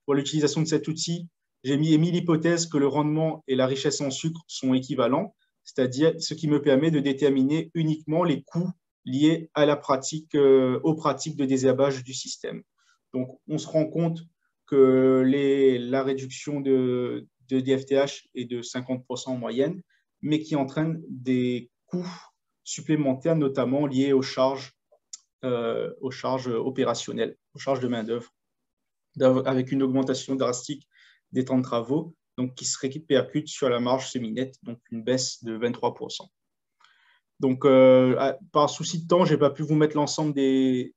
l'utilisation de cet outil, j'ai émis l'hypothèse que le rendement et la richesse en sucre sont équivalents, c'est-à-dire ce qui me permet de déterminer uniquement les coûts liés à aux pratiques de désherbage du système. Donc, on se rend compte que la réduction de DFTH est de 50% en moyenne, mais qui entraîne des coûts supplémentaires, notamment liés aux charges opérationnelles, aux charges de main-d'œuvre, avec une augmentation drastique des temps de travaux, donc qui se répercute sur la marge semi-nette, donc une baisse de 23%. Donc, par souci de temps, je n'ai pas pu vous mettre l'ensemble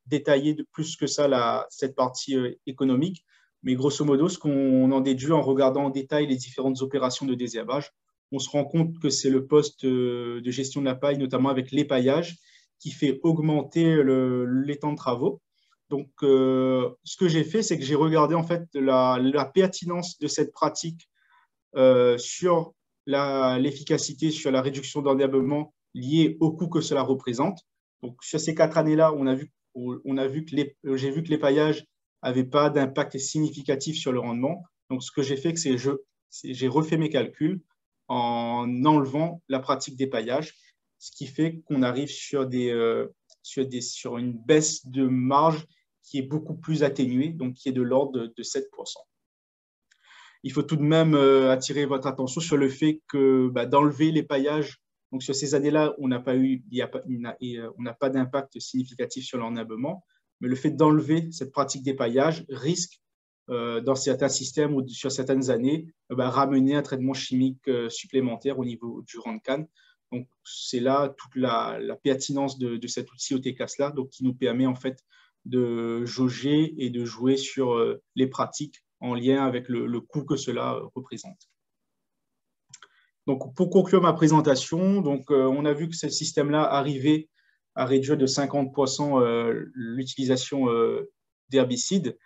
détaillé de plus que ça, cette partie économique, mais grosso modo, ce qu'on en déduit en regardant en détail les différentes opérations de désherbage, on se rend compte que c'est le poste de gestion de la paille, notamment avec l'épaillage, qui fait augmenter les temps de travaux. Donc, ce que j'ai fait, c'est que j'ai regardé en fait la pertinence de cette pratique sur l'efficacité, sur la réduction d'enherbement liée au coût que cela représente. Donc, sur ces 4 années-là, j'ai vu que l'épaillage n'avait pas d'impact significatif sur le rendement. Donc, ce que j'ai fait, c'est que j'ai refait mes calculs en enlevant la pratique d'épaillage, ce qui fait qu'on arrive sur une baisse de marge qui est beaucoup plus atténuée, donc qui est de l'ordre de 7%. Il faut tout de même attirer votre attention sur le fait que d'enlever l'épaillage, donc sur ces années-là, on n'a pas d'impact significatif sur l'enherbement, mais le fait d'enlever cette pratique d'épaillage risque, dans certains systèmes ou sur certaines années, ramener un traitement chimique supplémentaire au niveau du rang de canne. Donc, c'est là toute la pertinence de cet outil OTCAS-là, donc qui nous permet en fait de jauger et de jouer sur les pratiques en lien avec le coût que cela représente. Donc, pour conclure ma présentation, on a vu que ce système-là arrivait à réduire de 50% l'utilisation d'herbicides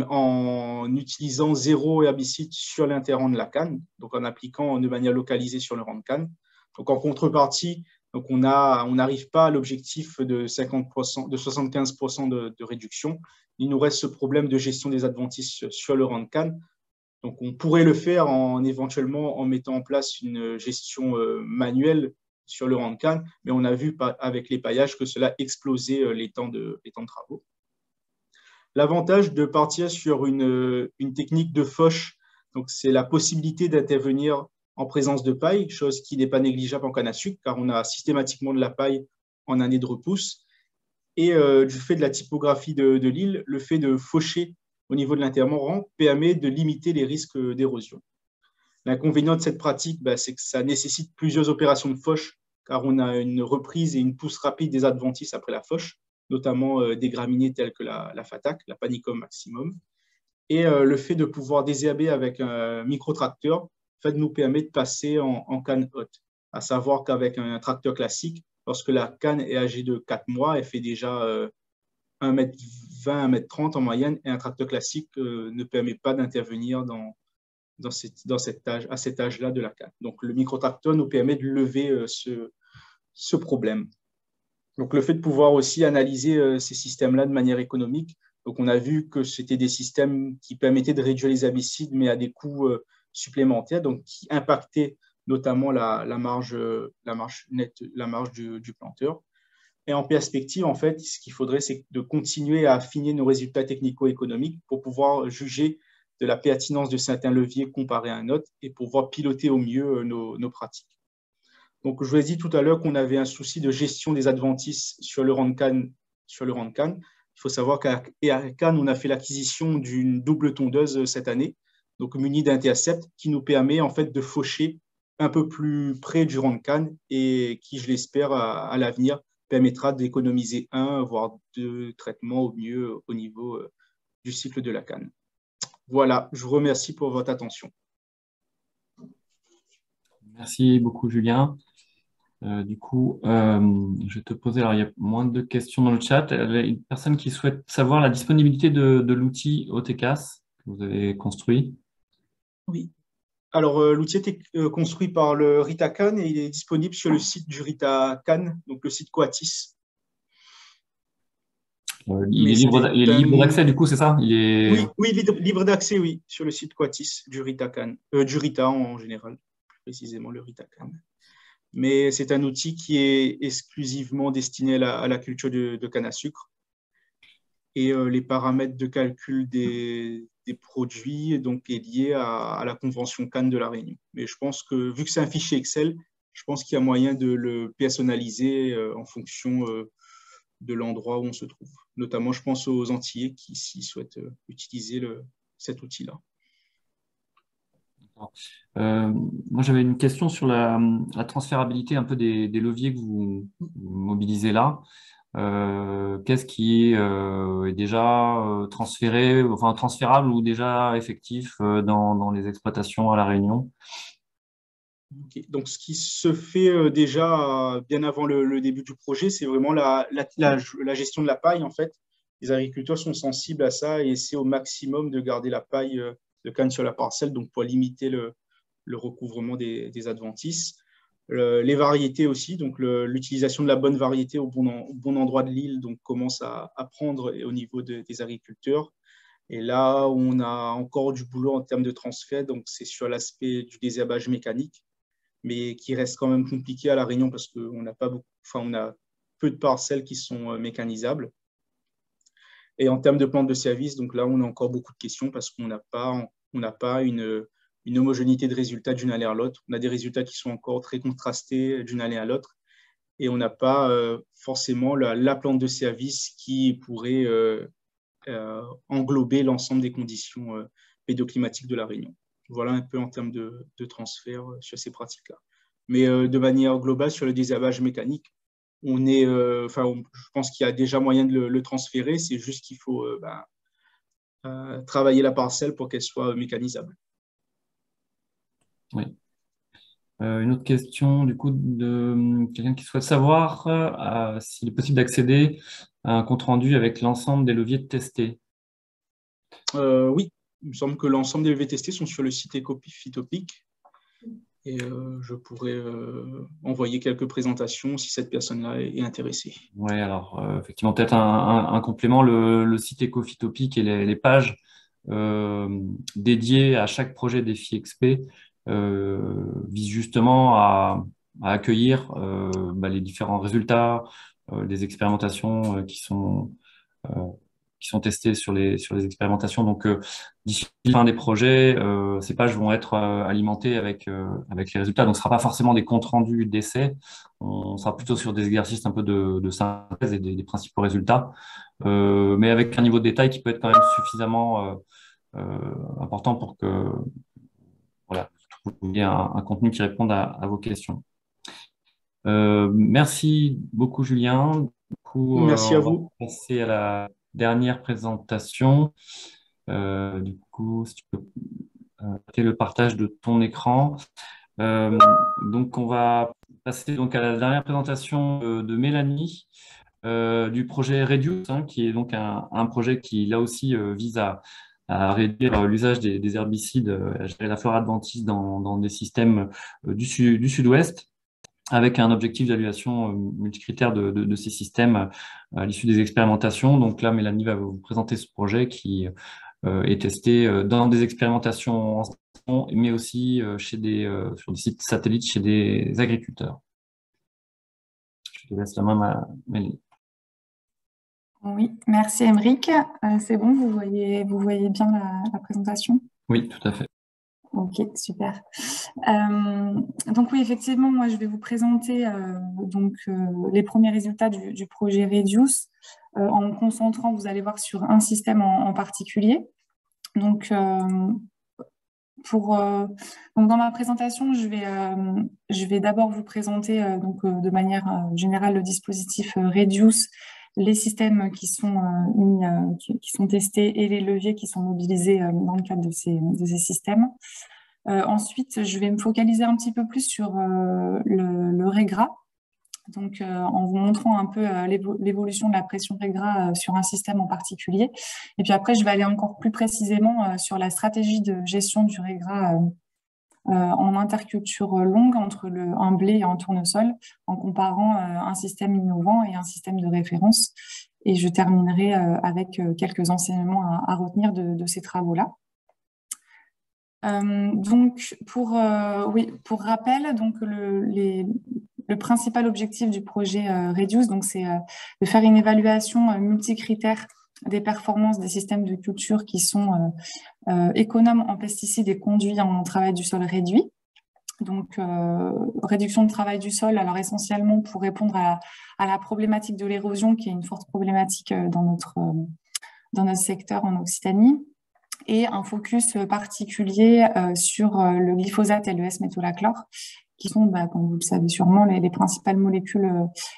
en utilisant 0 herbicide sur l'interrang de la canne, donc en appliquant de manière localisée sur le rang de canne. Donc, en contrepartie, on n'arrive pas à l'objectif de 75% de réduction. Il nous reste ce problème de gestion des adventices sur le rang de canne. Donc, on pourrait le faire éventuellement en mettant en place une gestion manuelle sur le rang de canne, mais on a vu avec l'épaillage que cela explosait les temps de travaux. L'avantage de partir sur une technique de fauche, c'est la possibilité d'intervenir en présence de paille, chose qui n'est pas négligeable en canne à sucre, car on a systématiquement de la paille en année de repousse. Et du fait de la typographie de l'île, le fait de faucher au niveau de l'interrang permet de limiter les risques d'érosion. L'inconvénient de cette pratique, c'est que ça nécessite plusieurs opérations de fauche, car on a une reprise et une pousse rapide des adventices après la fauche, notamment des graminées telles que la fatac, la Panicum maximum. Et le fait de pouvoir désherber avec un micro-tracteur nous permet de passer en canne haute, à savoir qu'avec un tracteur classique, lorsque la canne est âgée de 4 mois, elle fait déjà 1,20 m, 1,30 m en moyenne, et un tracteur classique ne permet pas d'intervenir à cet âge-là de la canne. Donc, le micro-tracteur nous permet de lever ce problème. Donc, le fait de pouvoir aussi analyser ces systèmes-là de manière économique, donc on a vu que c'était des systèmes qui permettaient de réduire les herbicides, mais à des coûts supplémentaires, donc qui impactaient notamment la marge nette, la marge du planteur. Et en perspective, en fait, ce qu'il faudrait, c'est de continuer à affiner nos résultats technico-économiques pour pouvoir juger de la pertinence de certains leviers comparés à un autre et pouvoir piloter au mieux nos pratiques. Donc, je vous ai dit tout à l'heure qu'on avait un souci de gestion des adventices sur le rang de canne. Il faut savoir qu'à Cannes, on a fait l'acquisition d'une double tondeuse cette année, donc munie d'intercept, qui nous permet en fait de faucher un peu plus près du rang de canne et qui, je l'espère, à l'avenir, permettra d'économiser 1, voire 2 traitements au mieux au niveau du cycle de la canne. Voilà, je vous remercie pour votre attention. Merci beaucoup, Julien. Du coup, je vais te poser, alors il y a moins de questions dans le chat. Il y a une personne qui souhaite savoir la disponibilité de l'outil OTCAS que vous avez construit. Oui. Alors, l'outil a été construit par le RITA-CAN et il est disponible sur le site du RITA-CAN, donc le site Coatis. Il Mais est libre d'accès, du coup, c'est ça? Oui, oui, libre d'accès, oui, sur le site Coatis du RITA-CAN, du RITA en général, plus précisément le RITA-CAN. Mais c'est un outil qui est exclusivement destiné à la culture de canne à sucre. Et les paramètres de calcul des produits donc, est lié à la convention Cannes de la Réunion. Mais je pense que, vu que c'est un fichier Excel, je pense qu'il y a moyen de le personnaliser en fonction de l'endroit où on se trouve. Notamment, je pense aux Antillais qui s'y souhaitent utiliser cet outil-là. Moi, j'avais une question sur la transférabilité un peu des leviers que vous mobilisez là. Qu'est-ce qui est déjà transféré, enfin transférable ou déjà effectif dans les exploitations à La Réunion? Okay. Donc, ce qui se fait déjà bien avant le début du projet, c'est vraiment la gestion de la paille, en fait. Les agriculteurs sont sensibles à ça et essaient au maximum de garder la paille de canne sur la parcelle, donc pour limiter le recouvrement des adventices. Les variétés aussi, donc l'utilisation de la bonne variété au bon endroit de l'île donc commence à prendre au niveau des agriculteurs. Et là, on a encore du boulot en termes de transfert, donc c'est sur l'aspect du désherbage mécanique, mais qui reste quand même compliqué à La Réunion parce qu'on n'a pas beaucoup, enfin, on a peu de parcelles qui sont mécanisables. Et en termes de plantes de service, donc là, on a encore beaucoup de questions parce qu'on n'a pas une homogénéité de résultats d'une année à l'autre. On a des résultats qui sont encore très contrastés d'une année à l'autre et on n'a pas forcément la plante de service qui pourrait englober l'ensemble des conditions pédoclimatiques de La Réunion. Voilà un peu en termes de transfert sur ces pratiques-là. Mais de manière globale, sur le désherbage mécanique, je pense qu'il y a déjà moyen de le transférer, c'est juste qu'il faut travailler la parcelle pour qu'elle soit mécanisable. Oui. Une autre question, du coup, de quelqu'un qui souhaite savoir s'il est possible d'accéder à un compte-rendu avec l'ensemble des leviers testés. Oui, il me semble que l'ensemble des leviers testés sont sur le site Ecophytopic. Et je pourrais envoyer quelques présentations si cette personne-là est intéressée. Oui, alors effectivement, peut-être un complément, le site Ecophytopic et les pages dédiées à chaque projet défi XP visent justement à accueillir les différents résultats des expérimentations qui sont testés sur les expérimentations. Donc, d'ici la fin des projets, ces pages vont être alimentées avec les résultats. Donc, ce ne sera pas forcément des comptes rendus d'essais. On sera plutôt sur des exercices un peu de synthèse et des principaux résultats, mais avec un niveau de détail qui peut être quand même suffisamment important pour que voilà, vous trouviez un contenu qui réponde à vos questions. Merci beaucoup, Julien. Du coup, Merci à on va vous. passer à la dernière présentation. Du coup, si tu peux arrêter le partage de ton écran. Donc, on va passer donc à la dernière présentation de Mélanie du projet Reduce, qui est donc un projet qui, là aussi, vise à réduire l'usage des herbicides, à gérer la flore adventice dans des systèmes du sud-ouest, avec un objectif d'évaluation multicritère de ces systèmes à l'issue des expérimentations. Donc là, Mélanie va vous présenter ce projet qui est testé dans des expérimentations en station, mais aussi sur des sites satellites chez des agriculteurs. Je te laisse la main, Mélanie. Oui, merci Aymeric. C'est bon, vous voyez bien la présentation? Oui, tout à fait. Ok, super. Donc oui, effectivement, moi je vais vous présenter les premiers résultats du projet Reduce en me concentrant, vous allez voir, sur un système en particulier. Donc, donc dans ma présentation, je vais d'abord vous présenter de manière générale le dispositif Reduce, les systèmes qui sont testés et les leviers qui sont mobilisés dans le cadre de ces systèmes. Ensuite, je vais me focaliser un petit peu plus sur le REGRA, donc en vous montrant un peu l'évolution de la pression régras sur un système en particulier. Et puis après, je vais aller encore plus précisément sur la stratégie de gestion du régras en interculture longue entre un blé et un tournesol, en comparant un système innovant et un système de référence. Et je terminerai avec quelques enseignements à retenir de ces travaux-là. Donc, pour rappel, donc le principal objectif du projet Reduce, donc c'est de faire une évaluation multicritère des performances des systèmes de culture qui sont économes en pesticides et conduits en travail du sol réduit. Donc, réduction de travail du sol, alors essentiellement pour répondre à la problématique de l'érosion, qui est une forte problématique dans notre secteur en Occitanie, et un focus particulier sur le glyphosate et le S-métolachlore, qui sont, comme vous le savez sûrement, les principales molécules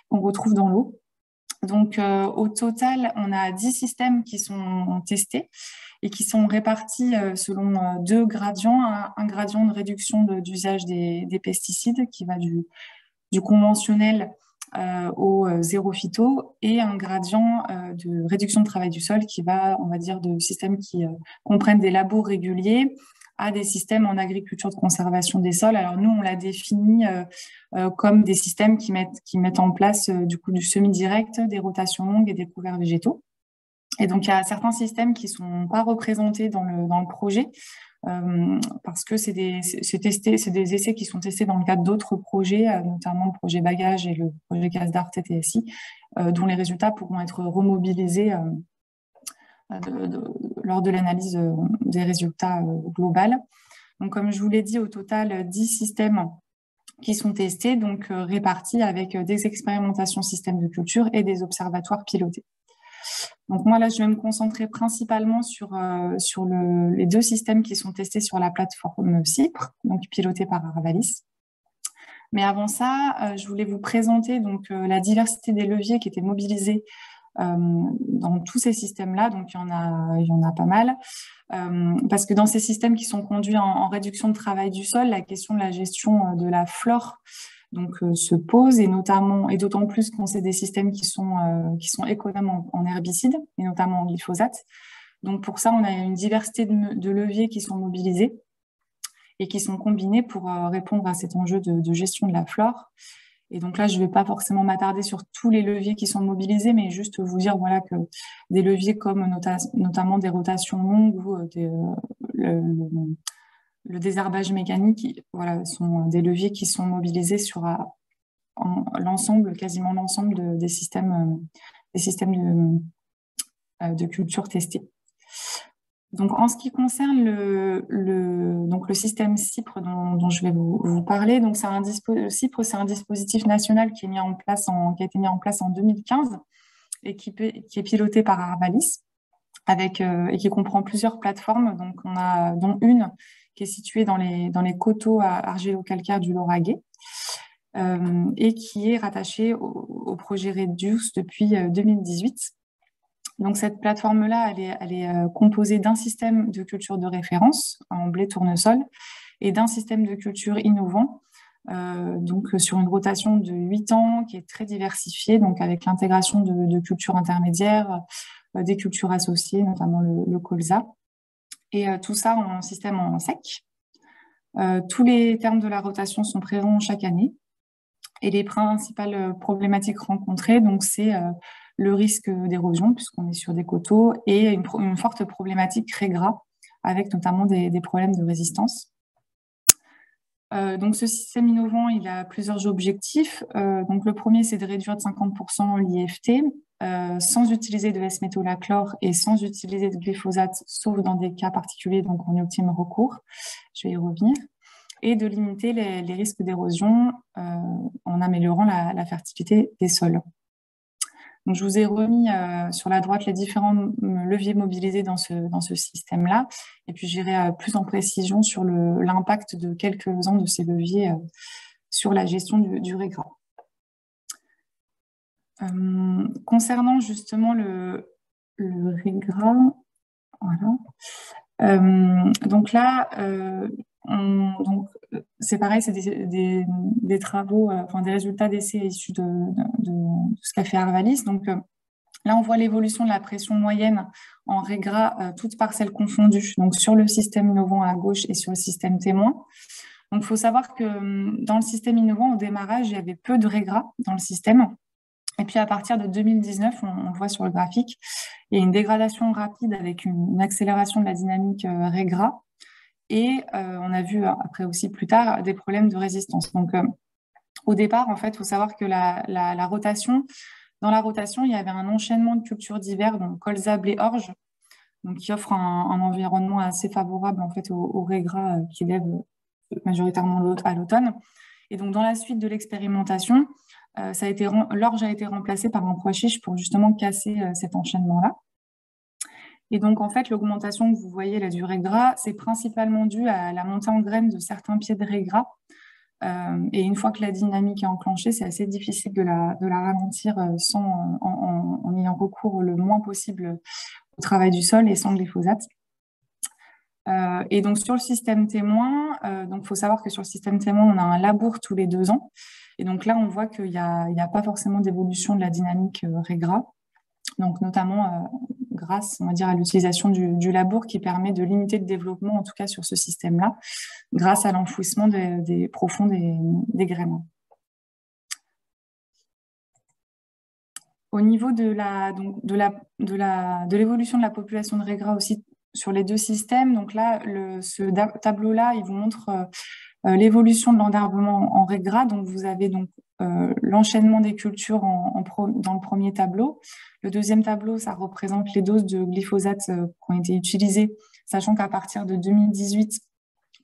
qu'on retrouve dans l'eau. Donc, au total, on a 10 systèmes qui sont testés et qui sont répartis selon deux gradients. Un gradient de réduction d'usage des pesticides qui va du conventionnel au zéro phyto, et un gradient de réduction de travail du sol qui va, on va dire, de systèmes qui comprennent des labos réguliers à des systèmes en agriculture de conservation des sols. Alors nous, on l'a défini comme des systèmes qui mettent en place du coup du semi-direct, des rotations longues et des couverts végétaux. Et donc, il y a certains systèmes qui ne sont pas représentés dans le projet parce que c'est des essais qui sont testés dans le cadre d'autres projets, notamment le projet Bagage et le projet CASDAR TTSI, dont les résultats pourront être remobilisés lors de l'analyse des résultats globaux. Donc, comme je vous l'ai dit, au total, 10 systèmes qui sont testés, donc répartis avec des expérimentations systèmes de culture et des observatoires pilotés. Donc moi, là, je vais me concentrer principalement sur les deux systèmes qui sont testés sur la plateforme CIPRE, donc pilotée par Arvalis. Mais avant ça, je voulais vous présenter donc, la diversité des leviers qui étaient mobilisés dans tous ces systèmes-là. Donc, il y en a pas mal. Parce que dans ces systèmes qui sont conduits en réduction de travail du sol, la question de la gestion de la flore se pose, et d'autant plus quand c'est des systèmes qui sont économes en herbicides, et notamment en glyphosate. Donc pour ça, on a une diversité de leviers qui sont mobilisés et qui sont combinés pour répondre à cet enjeu de gestion de la flore. Et donc là, je ne vais pas forcément m'attarder sur tous les leviers qui sont mobilisés, mais juste vous dire voilà, que des leviers comme notamment des rotations longues ou le désherbage mécanique, voilà, sont des leviers qui sont mobilisés sur quasiment l'ensemble des systèmes de culture testés. Donc, en ce qui concerne le système CIPRE dont je vais vous parler, donc CIPRE, c'est un dispositif national qui a été mis en place en 2015 et qui est piloté par Arvalis et qui comprend plusieurs plateformes. Donc, dont une qui est située dans les coteaux argilo-calcaires du Lauragais et qui est rattachée au projet Reduce depuis 2018. Donc, cette plateforme-là, elle est composée d'un système de culture de référence en blé tournesol et d'un système de culture innovant, sur une rotation de 8 ans qui est très diversifiée, donc avec l'intégration de cultures intermédiaires, des cultures associées, notamment le colza, et tout ça en système en sec. Tous les termes de la rotation sont présents chaque année, et les principales problématiques rencontrées, donc c'est le risque d'érosion, puisqu'on est sur des coteaux, et une forte problématique régras, avec notamment des problèmes de résistance. Donc, ce système innovant, il a plusieurs objectifs. Donc, le premier, c'est de réduire de 50% l'IFT, sans utiliser de S-métolachlore et sans utiliser de glyphosate, sauf dans des cas particuliers, donc en ultime recours. Je vais y revenir. Et de limiter les risques d'érosion en améliorant la fertilité des sols. Donc, je vous ai remis sur la droite les différents leviers mobilisés dans ce système-là. Et puis, j'irai plus en précision sur l'impact de quelques-uns de ces leviers sur la gestion du régras. Concernant justement le régras, voilà. Donc là, donc, c'est pareil, c'est des travaux, enfin des résultats d'essais issus de ce qu'a fait Arvalis. Donc, là, on voit l'évolution de la pression moyenne en raies gras, toutes parcelles confondues, donc sur le système innovant à gauche et sur le système témoin. Donc, il faut savoir que dans le système innovant, au démarrage, il y avait peu de raies gras dans le système. Et puis, à partir de 2019, on le voit sur le graphique, il y a une dégradation rapide avec une accélération de la dynamique raies gras. Et on a vu après aussi plus tard des problèmes de résistance. Donc, au départ, en fait, il faut savoir que la rotation, dans la rotation, il y avait un enchaînement de cultures divers, donc colza, blé, orge, donc qui offre un environnement assez favorable en fait aux raies gras qui lèvent majoritairement à l'automne. Et donc, dans la suite de l'expérimentation, l'orge a été remplacé par un pois chiche pour justement casser cet enchaînement-là. Et donc, en fait, l'augmentation que vous voyez là du raies gras, c'est principalement dû à la montée en graines de certains pieds de raies gras. Et une fois que la dynamique est enclenchée, c'est assez difficile de la ralentir en ayant recours le moins possible au travail du sol et sans glyphosate. Et donc, sur le système témoin, il faut savoir que sur le système témoin, on a un labour tous les 2 ans. Et donc là, on voit qu'il n'y a pas forcément d'évolution de la dynamique raies gras. Donc, notamment grâce, on va dire, à l'utilisation du labour qui permet de limiter le développement, en tout cas sur ce système-là, grâce à l'enfouissement profond des graines. Au niveau de l'évolution de la population de raies gras aussi sur les 2 systèmes, donc là, ce tableau-là, il vous montre l'évolution de l'enherbement en raies gras. Donc, vous avez donc l'enchaînement des cultures dans le premier tableau. Le deuxième tableau, ça représente les doses de glyphosate qui ont été utilisées, sachant qu'à partir de 2018,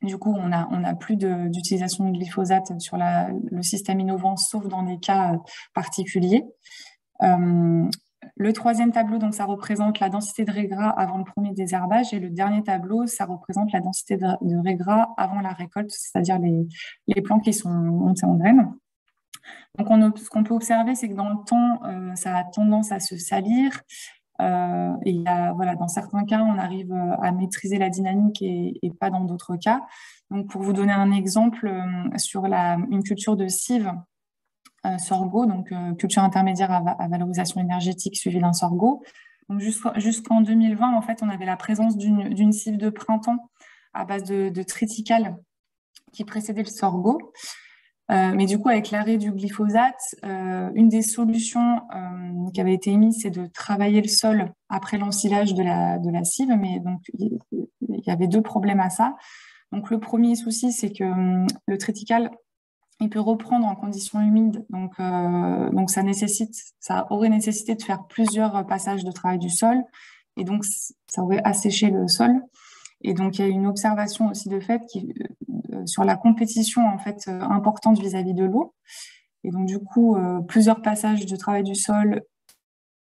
du coup, on n'a plus d'utilisation de glyphosate sur le système innovant, sauf dans des cas particuliers. Le troisième tableau, donc, ça représente la densité de raies gras avant le premier désherbage, et le dernier tableau, ça représente la densité de raies gras avant la récolte, c'est-à-dire les plants qui sont montés en graines. Donc, ce qu'on peut observer, c'est que dans le temps, ça a tendance à se salir. Et dans certains cas, on arrive à maîtriser la dynamique et pas dans d'autres cas. Donc, pour vous donner un exemple, sur une culture de cive, sorgho, donc culture intermédiaire à valorisation énergétique suivie d'un sorgho. Donc, jusqu'en 2020, en fait, on avait la présence d'une cive de printemps à base de triticale qui précédait le sorgho. Mais du coup, avec l'arrêt du glyphosate, une des solutions qui avait été émise, c'est de travailler le sol après l'ensilage de la cive. Mais donc, il y avait 2 problèmes à ça. Donc, le premier souci, c'est que le triticale, il peut reprendre en conditions humides. Donc ça aurait nécessité de faire plusieurs passages de travail du sol. Et donc, ça aurait asséché le sol. Et donc, il y a une observation aussi de fait sur la compétition en fait, importante vis-à-vis de l'eau. Et donc, du coup, plusieurs passages de travail du sol,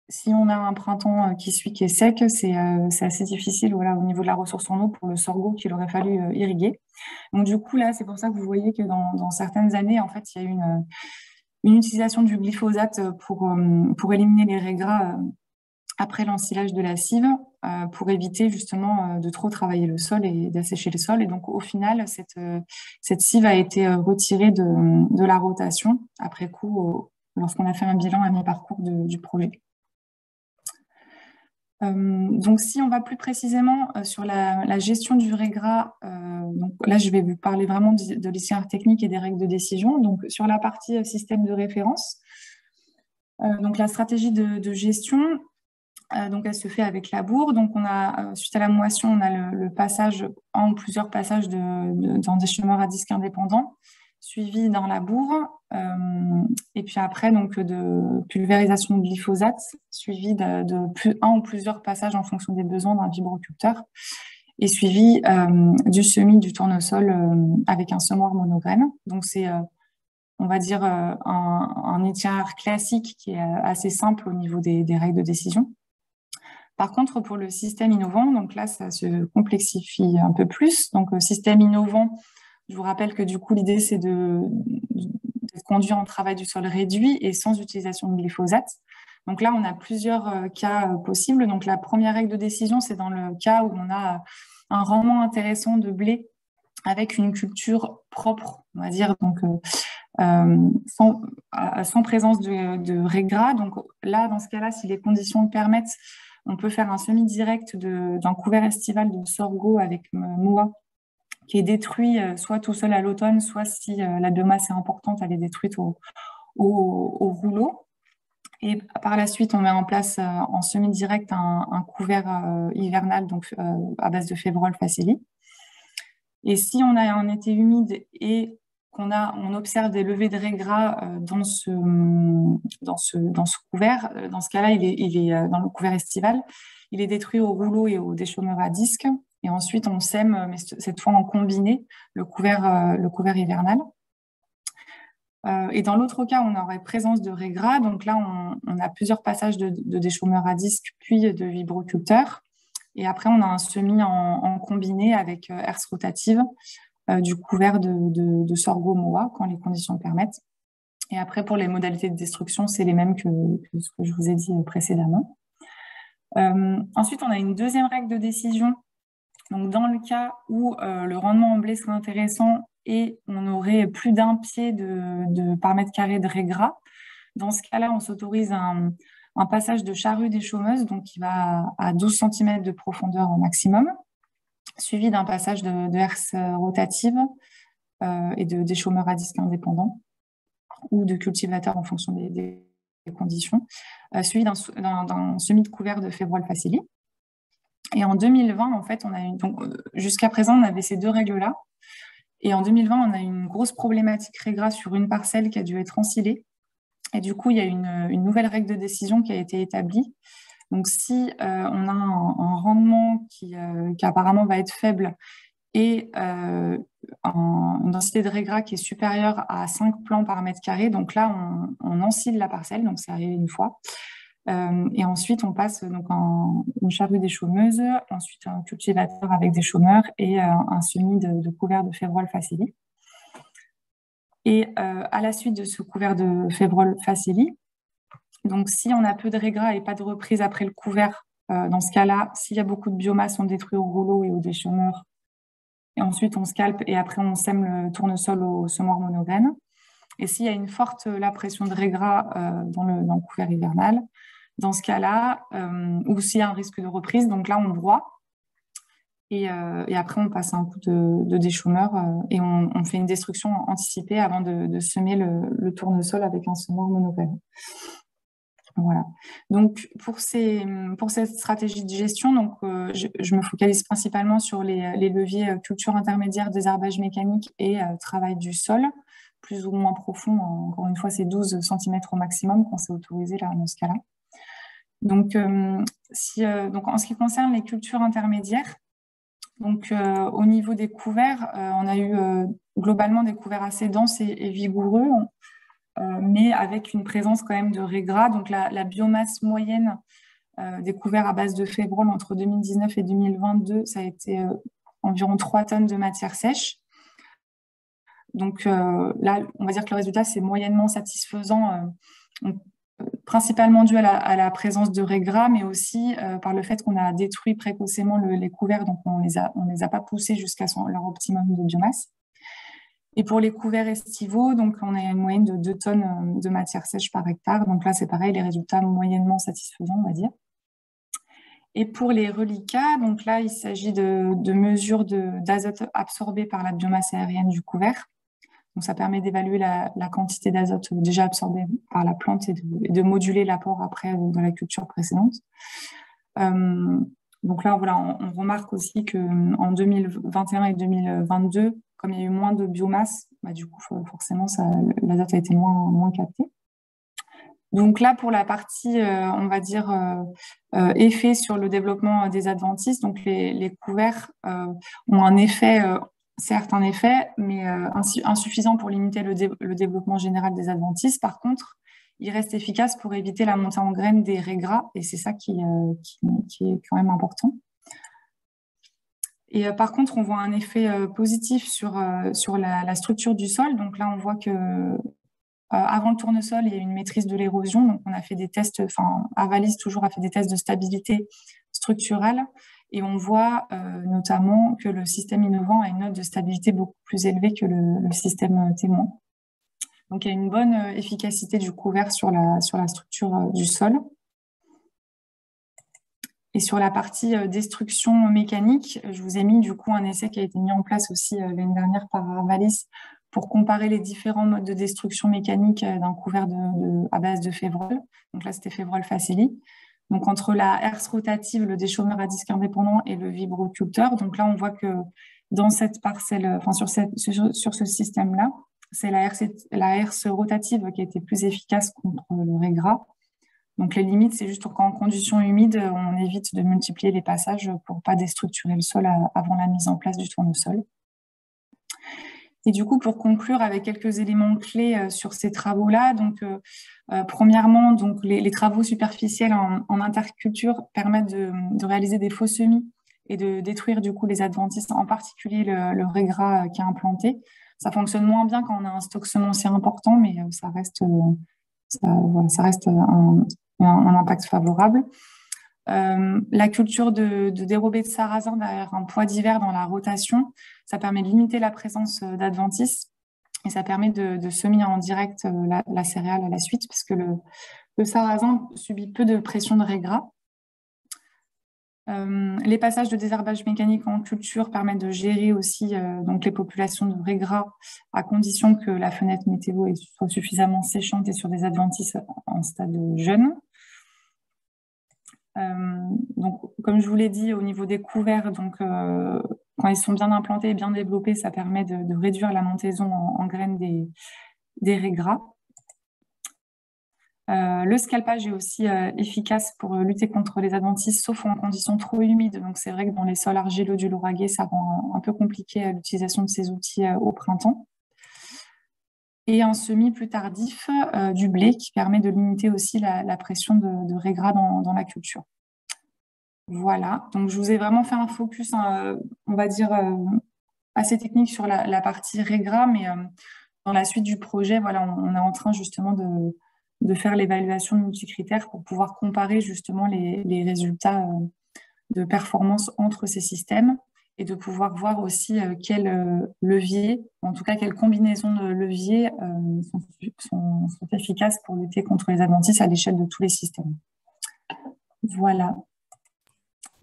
si on a un printemps qui est sec, c'est assez difficile au niveau de la ressource en eau pour le sorgho qu'il aurait fallu irriguer. Donc, du coup, là, c'est pour ça que vous voyez que dans certaines années, en fait, il y a eu une utilisation du glyphosate pour éliminer les raies gras après l'ensilage de la cive, pour éviter justement de trop travailler le sol et d'assécher le sol. Et donc, au final, cette cive a été retirée de la rotation après coup, lorsqu'on a fait un bilan à mi-parcours du projet. Donc, si on va plus précisément sur la gestion du raies gras, donc là, je vais vous parler vraiment de l'itinéraire technique et des règles de décision. Donc, sur la partie système de référence, donc la stratégie de gestion, donc elle se fait avec labour. Donc, suite à la moisson, on a le passage, un ou plusieurs passages dans des chemins à disque indépendants, suivi d'un labour, et puis après donc de pulvérisation de glyphosate, suivi un ou plusieurs passages en fonction des besoins d'un vibroculteur, et suivi du semis du tournesol avec un semoir monograine. Donc c'est, on va dire, un itinéraire classique qui est assez simple au niveau des règles de décision. Par contre, pour le système innovant, donc là, ça se complexifie un peu plus. Donc, système innovant, je vous rappelle que du coup, l'idée, c'est de conduire en travail du sol réduit et sans utilisation de glyphosate. Donc là, on a plusieurs cas possibles. Donc, la première règle de décision, c'est dans le cas où on a un rendement intéressant de blé avec une culture propre, on va dire, donc sans présence de raies gras. Donc là, dans ce cas-là, si les conditions le permettent, on peut faire un semis direct d'un couvert estival de sorgho avec moa qui est détruit soit tout seul à l'automne, soit si la biomasse est importante, elle est détruite au rouleau. Et par la suite, on met en place en semi-direct un couvert hivernal donc, à base de Févrole Faceli. Et si on a un été humide et on observe des levées de raies gras dans ce couvert, dans ce cas-là, il est dans le couvert estival, il est détruit au rouleau et au déchaumeur à disque. Et ensuite, on sème, mais cette fois en combiné, le couvert hivernal. Et dans l'autre cas, on aurait présence de raies gras. Donc là, on a plusieurs passages de déchaumeur à disque, puis de vibroculteur. Et après, on a un semis en combiné avec herse rotative du couvert de sorgho moa, quand les conditions le permettent. Et après, pour les modalités de destruction, c'est les mêmes que ce que je vous ai dit précédemment. Ensuite, on a une deuxième règle de décision. Donc, dans le cas où le rendement en blé serait intéressant et on aurait plus d'1 pied par mètre carré de raies gras, dans ce cas-là, on s'autorise un passage de charrue déchaumeuse, donc qui va à 12 cm de profondeur au maximum, suivi d'un passage de herse rotative et de déchaumeur à disque indépendant ou de cultivateur en fonction des conditions, suivi d'un semis de couvert de Févrole Faceli. Et en 2020, en fait, jusqu'à présent, on avait ces deux règles-là. Et en 2020, on a eu une grosse problématique raies gras sur une parcelle qui a dû être ensilée. Et du coup, il y a une nouvelle règle de décision qui a été établie. Donc, si on a un rendement qui apparemment va être faible et une densité de raies gras qui est supérieure à 5 plants par mètre carré, donc là, on ensile la parcelle, donc c'est arrivé une fois. Et ensuite, on passe donc une charrue déchaumeuse, ensuite un cultivateur avec des chômeurs et un semis de couvert de Févrole Faceli. Et à la suite de ce couvert de Févrole Faceli, donc si on a peu de raies gras et pas de reprise après le couvert, dans ce cas-là, s'il y a beaucoup de biomasse, on détruit au rouleau et au déchaumeur. Et ensuite, on scalpe et après, on sème le tournesol au semoir monograine. Et s'il y a une forte pression de raies gras dans le couvert hivernal, dans ce cas-là, ou s'il y a un risque de reprise, donc là, on broie. Et après, on passe un coup de déchaumeur et on fait une destruction anticipée avant de semer le tournesol avec un semoir monograine. Voilà. Donc, pour cette stratégie de gestion, donc, je me focalise principalement sur les leviers culture intermédiaire, désherbage mécanique et travail du sol, plus ou moins profond. Encore une fois, c'est 12 cm au maximum qu'on s'est autorisé là, dans ce cas-là. Donc, donc, en ce qui concerne les cultures intermédiaires, donc, au niveau des couverts, on a eu globalement des couverts assez denses et vigoureux, mais avec une présence quand même de raies gras. Donc, la biomasse moyenne des couverts à base de Févrole entre 2019 et 2022, ça a été environ 3 tonnes de matière sèche. Donc là, on va dire que le résultat, c'est moyennement satisfaisant, principalement dû à la présence de raies gras, mais aussi par le fait qu'on a détruit précocement les couverts, donc on les a pas poussés jusqu'à leur optimum de biomasse. Et pour les couverts estivaux, donc on a une moyenne de 2 tonnes de matière sèche par hectare. Donc là, c'est pareil, les résultats moyennement satisfaisants, on va dire. Et pour les reliquats, donc là, il s'agit de mesures d'azote absorbées par la biomasse aérienne du couvert. Donc ça permet d'évaluer la quantité d'azote déjà absorbée par la plante et de moduler l'apport après dans la culture précédente. Donc là, voilà, on remarque aussi qu'en 2021 et 2022, comme il y a eu moins de biomasse, bah, du coup, forcément, l'azote a été moins capté. Donc là, pour la partie, on va dire, effet sur le développement des adventices, donc les couverts ont un effet, certes un effet, mais insuffisant pour limiter le développement général des adventices. Par contre, il reste efficace pour éviter la montée en graines des raies gras, et c'est ça qui est quand même important. Et par contre, on voit un effet positif sur la structure du sol. Donc là, on voit que avant le tournesol, il y a une maîtrise de l'érosion. Donc on a fait des tests, Avalis toujours a fait des tests de stabilité structurale. Et on voit notamment que le système innovant a une note de stabilité beaucoup plus élevée que le système témoin. Donc, il y a une bonne efficacité du couvert sur la structure du sol. Et sur la partie destruction mécanique, je vous ai mis du coup un essai qui a été mis en place aussi l'année dernière par Arvalis pour comparer les différents modes de destruction mécanique d'un couvert à base de Févrole. Donc là, c'était Févrole Faceli. Donc entre la herse rotative, le déchômeur à disque indépendant et le vibroculteur. Donc là, on voit que dans cette parcelle, enfin sur ce système-là, c'est la herse rotative qui a été plus efficace contre le ray gras. Donc les limites, c'est juste qu'en conditions humides, on évite de multiplier les passages pour ne pas déstructurer le sol avant la mise en place du tournesol. Et du coup, pour conclure avec quelques éléments clés sur ces travaux-là, donc premièrement, donc les travaux superficiels en interculture permettent de réaliser des faux semis et de détruire du coup les adventices, en particulier le ray gras qui est implanté. Ça fonctionne moins bien quand on a un stock semencier important, mais ça reste un impact favorable. La culture de dérobé de sarrasin derrière un poids divers dans la rotation, ça permet de limiter la présence d'adventices et ça permet de semer en direct la céréale à la suite, puisque le sarrasin subit peu de pression de ray gras. Les passages de désherbage mécanique en culture permettent de gérer aussi donc les populations de ray gras à condition que la fenêtre météo soit suffisamment séchante et sur des adventices en stade jeune. Donc, comme je vous l'ai dit, au niveau des couverts, donc, quand ils sont bien implantés et bien développés, ça permet de réduire la montaison en graines des ray gras. Le scalpage est aussi efficace pour lutter contre les adventices, sauf en conditions trop humides. Donc, c'est vrai que dans les sols argileux du Lauragais, ça rend un peu compliqué l'utilisation de ces outils au printemps. Et un semis plus tardif du blé qui permet de limiter aussi la pression de ray gras dans la culture. Voilà, donc je vous ai vraiment fait un focus, on va dire, assez technique sur la partie ray gras, mais dans la suite du projet, voilà, on est en train justement de faire l'évaluation de multicritères pour pouvoir comparer justement les résultats de performance entre ces systèmes et de pouvoir voir aussi quels leviers, en tout cas quelles combinaisons de leviers sont efficaces pour lutter contre les adventices à l'échelle de tous les systèmes. Voilà.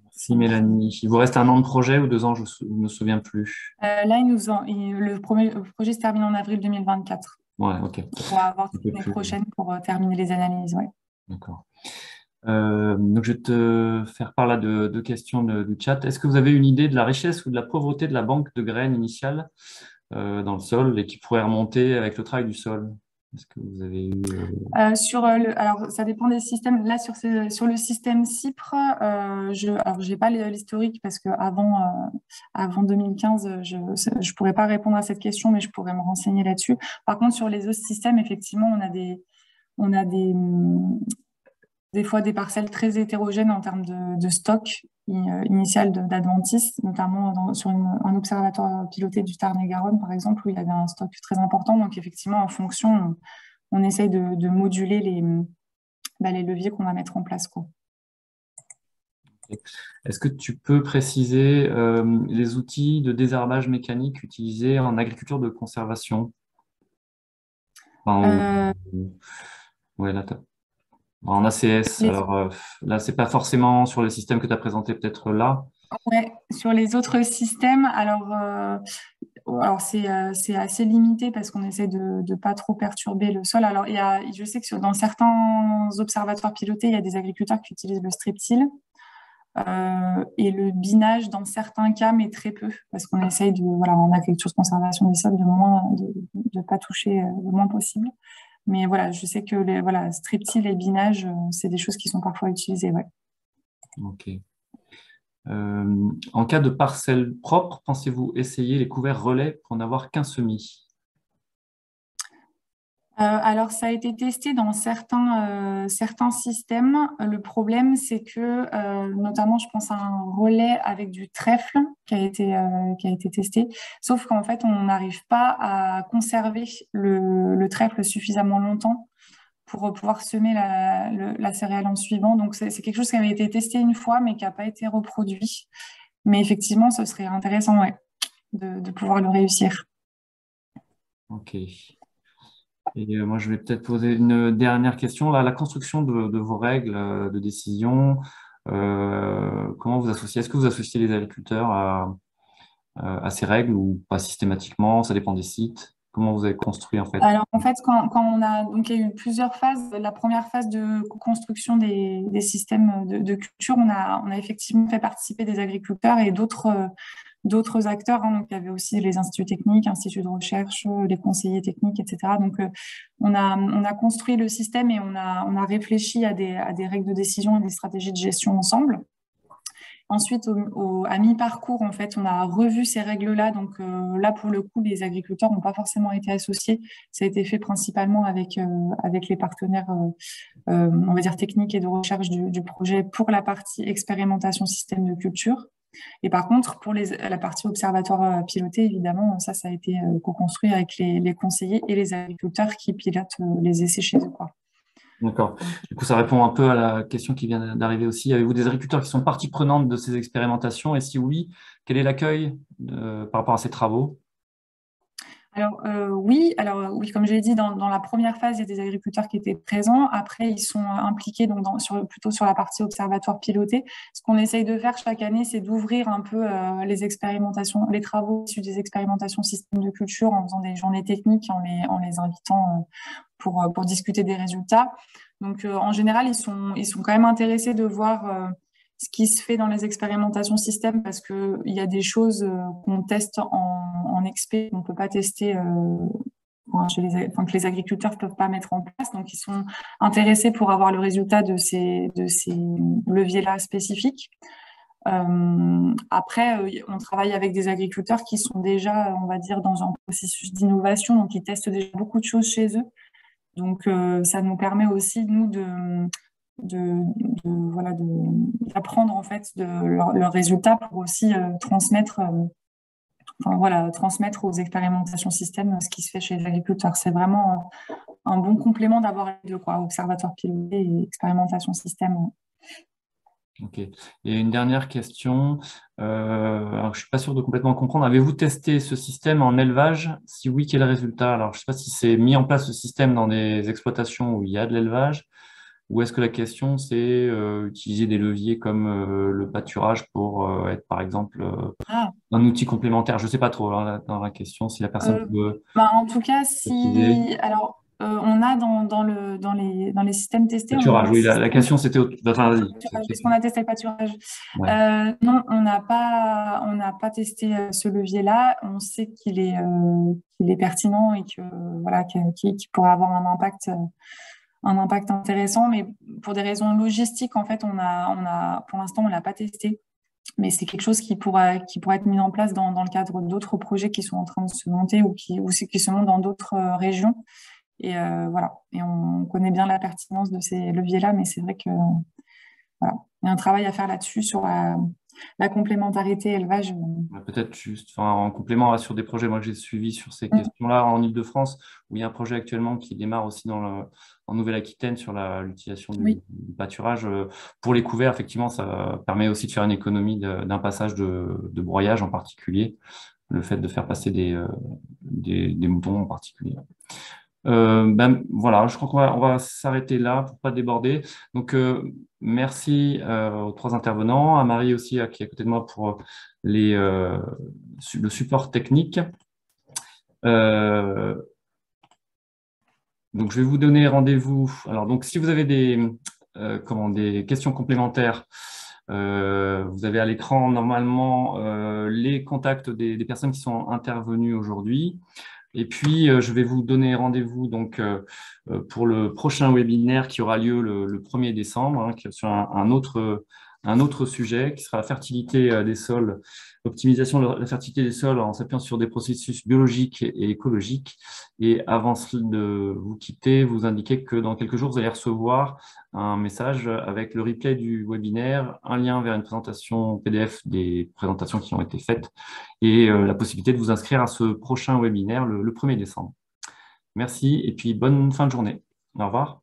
Merci Mélanie. Il vous reste 1 an de projet ou 2 ans, je ne me souviens plus. Là, le projet se termine en avril 2024. Ouais, ok. On va avoir l'année prochaine pour terminer les analyses. Ouais. D'accord. Donc, je vais te faire part là de questions du chat. Est-ce que vous avez une idée de la richesse ou de la pauvreté de la banque de graines initiale dans le sol et qui pourrait remonter avec le travail du sol? Est-ce que vous avez eu… alors, ça dépend des systèmes. Là, sur le système CIPRE, je n'ai pas l'historique parce qu'avant 2015, je ne pourrais pas répondre à cette question, mais je pourrais me renseigner là-dessus. Par contre, sur les autres systèmes, effectivement, on a des fois des parcelles très hétérogènes en termes de stock initial d'adventices, notamment sur un observatoire piloté du Tarn-et-Garonne, par exemple, où il y avait un stock très important. Donc, effectivement, en fonction, on essaye de moduler les leviers qu'on va mettre en place, quoi. Est-ce que tu peux préciser les outils de désherbage mécanique utilisés en agriculture de conservation? Ouais, là, en ACS, alors là, c'est pas forcément sur le système que tu as présenté, peut-être là. Ouais, sur les autres systèmes, alors c'est assez limité parce qu'on essaie de ne pas trop perturber le sol. Alors, je sais que dans certains observatoires pilotés, il y a des agriculteurs qui utilisent le streptil et le binage dans certains cas, mais très peu, parce qu'on essaye en agriculture de conservation des sols, de pas toucher le moins possible. Mais voilà, je sais que streptil et binage, c'est des choses qui sont parfois utilisées. Ouais. Ok. En cas de parcelle propre, pensez-vous essayer les couverts relais pour n'avoir qu'un semis? Alors, ça a été testé dans certains systèmes. Le problème, c'est que, notamment, je pense à un relais avec du trèfle qui a été testé. Sauf qu'en fait, on n'arrive pas à conserver le trèfle suffisamment longtemps pour pouvoir semer la céréale en suivant. Donc, c'est quelque chose qui avait été testé une fois, mais qui n'a pas été reproduit. Mais effectivement, ce serait intéressant, ouais, de pouvoir le réussir. Ok. Et moi, je vais peut-être poser une dernière question. Là, la construction de vos règles de décision, comment vous associez? Est-ce que vous associez les agriculteurs à ces règles ou pas systématiquement? Ça dépend des sites. Comment vous avez construit en fait? Alors, en fait, quand on a, donc, il y a eu plusieurs phases. La première phase de construction des systèmes de culture, on a effectivement fait participer des agriculteurs et d'autres acteurs. Hein. Donc, il y avait aussi les instituts techniques, instituts de recherche, les conseillers techniques, etc. Donc, on a construit le système et on a réfléchi à des règles de décision et des stratégies de gestion ensemble. Ensuite, à mi-parcours, en fait, on a revu ces règles-là. Donc là, pour le coup, les agriculteurs n'ont pas forcément été associés. Ça a été fait principalement avec les partenaires, on va dire, techniques et de recherche du projet pour la partie expérimentation système de culture. Et par contre, pour la partie observatoire piloté, évidemment, ça a été co-construit avec les conseillers et les agriculteurs qui pilotent les essais chez eux, quoi. D'accord. Du coup, ça répond un peu à la question qui vient d'arriver aussi. Avez-vous des agriculteurs qui sont partie prenante de ces expérimentations? Et si oui, quel est l'accueil par rapport à ces travaux? Alors oui, comme je l'ai dit, dans la première phase, il y a des agriculteurs qui étaient présents. Après, ils sont impliqués donc plutôt sur la partie observatoire piloté. Ce qu'on essaye de faire chaque année, c'est d'ouvrir un peu les expérimentations, les travaux issus des expérimentations système de culture en faisant des journées techniques, en les invitant pour discuter des résultats. Donc en général, ils sont quand même intéressés de voir ce qui se fait dans les expérimentations système parce qu'il y a des choses qu'on teste en expé, qu'on ne peut pas tester, que les agriculteurs ne peuvent pas mettre en place. Donc, ils sont intéressés pour avoir le résultat de ces leviers-là spécifiques. Après, on travaille avec des agriculteurs qui sont déjà, on va dire, dans un processus d'innovation, donc ils testent déjà beaucoup de choses chez eux. Donc, ça nous permet aussi, nous, d'apprendre en fait de leurs résultats pour aussi transmettre aux expérimentations système ce qui se fait chez les agriculteurs. C'est vraiment un bon complément d'avoir les deux, quoi, observatoire piloté et expérimentation système. Ok. Et une dernière question. Alors, je ne suis pas sûr de complètement comprendre. Avez-vous testé ce système en élevage? Si oui, quel résultat? Alors, je ne sais pas si c'est mis en place ce système dans des exploitations où il y a de l'élevage, ou est-ce que la question, c'est utiliser des leviers comme le pâturage pour être, par exemple, un outil complémentaire? Je ne sais pas trop hein, dans la question, si la personne veut En tout cas, préciser. alors, on a dans les systèmes testés, on a Pâturage, un oui, la système question, c'était... Enfin, vas-y. Est-ce qu'on a testé le pâturage? Ouais. Non, on n'a pas testé ce levier-là. On sait qu'il est pertinent et que voilà, qu'il pourrait avoir un impact intéressant, mais pour des raisons logistiques, en fait, pour l'instant, on l'a pas testé. Mais c'est quelque chose qui pourrait être mis en place dans le cadre d'autres projets qui sont en train de se monter ou qui se montent dans d'autres régions. Et voilà. Et on connaît bien la pertinence de ces leviers-là, mais c'est vrai que voilà, il y a un travail à faire là-dessus sur la complémentarité élevage. Peut-être juste en complément sur des projets moi, que j'ai suivis sur ces questions-là en Île-de-France, où il y a un projet actuellement qui démarre aussi en Nouvelle-Aquitaine sur l'utilisation du pâturage. Pour les couverts, effectivement, ça permet aussi de faire une économie d'un passage de broyage en particulier, le fait de faire passer des moutons en particulier. Voilà, je crois qu'on va s'arrêter là pour pas déborder. Donc, merci aux trois intervenants, à Marie aussi qui est à côté de moi pour le support technique. Donc, je vais vous donner rendez-vous. Alors, donc, si vous avez des questions complémentaires, vous avez à l'écran normalement les contacts des personnes qui sont intervenues aujourd'hui. Et puis, je vais vous donner rendez-vous donc pour le prochain webinaire qui aura lieu le 1er décembre, hein, sur un autre sujet qui sera la fertilité des sols, l'optimisation de la fertilité des sols en s'appuyant sur des processus biologiques et écologiques. Et avant de vous quitter, vous indiquer que dans quelques jours, vous allez recevoir un message avec le replay du webinaire, un lien vers une présentation PDF des présentations qui ont été faites et la possibilité de vous inscrire à ce prochain webinaire le 1er décembre. Merci et puis bonne fin de journée. Au revoir.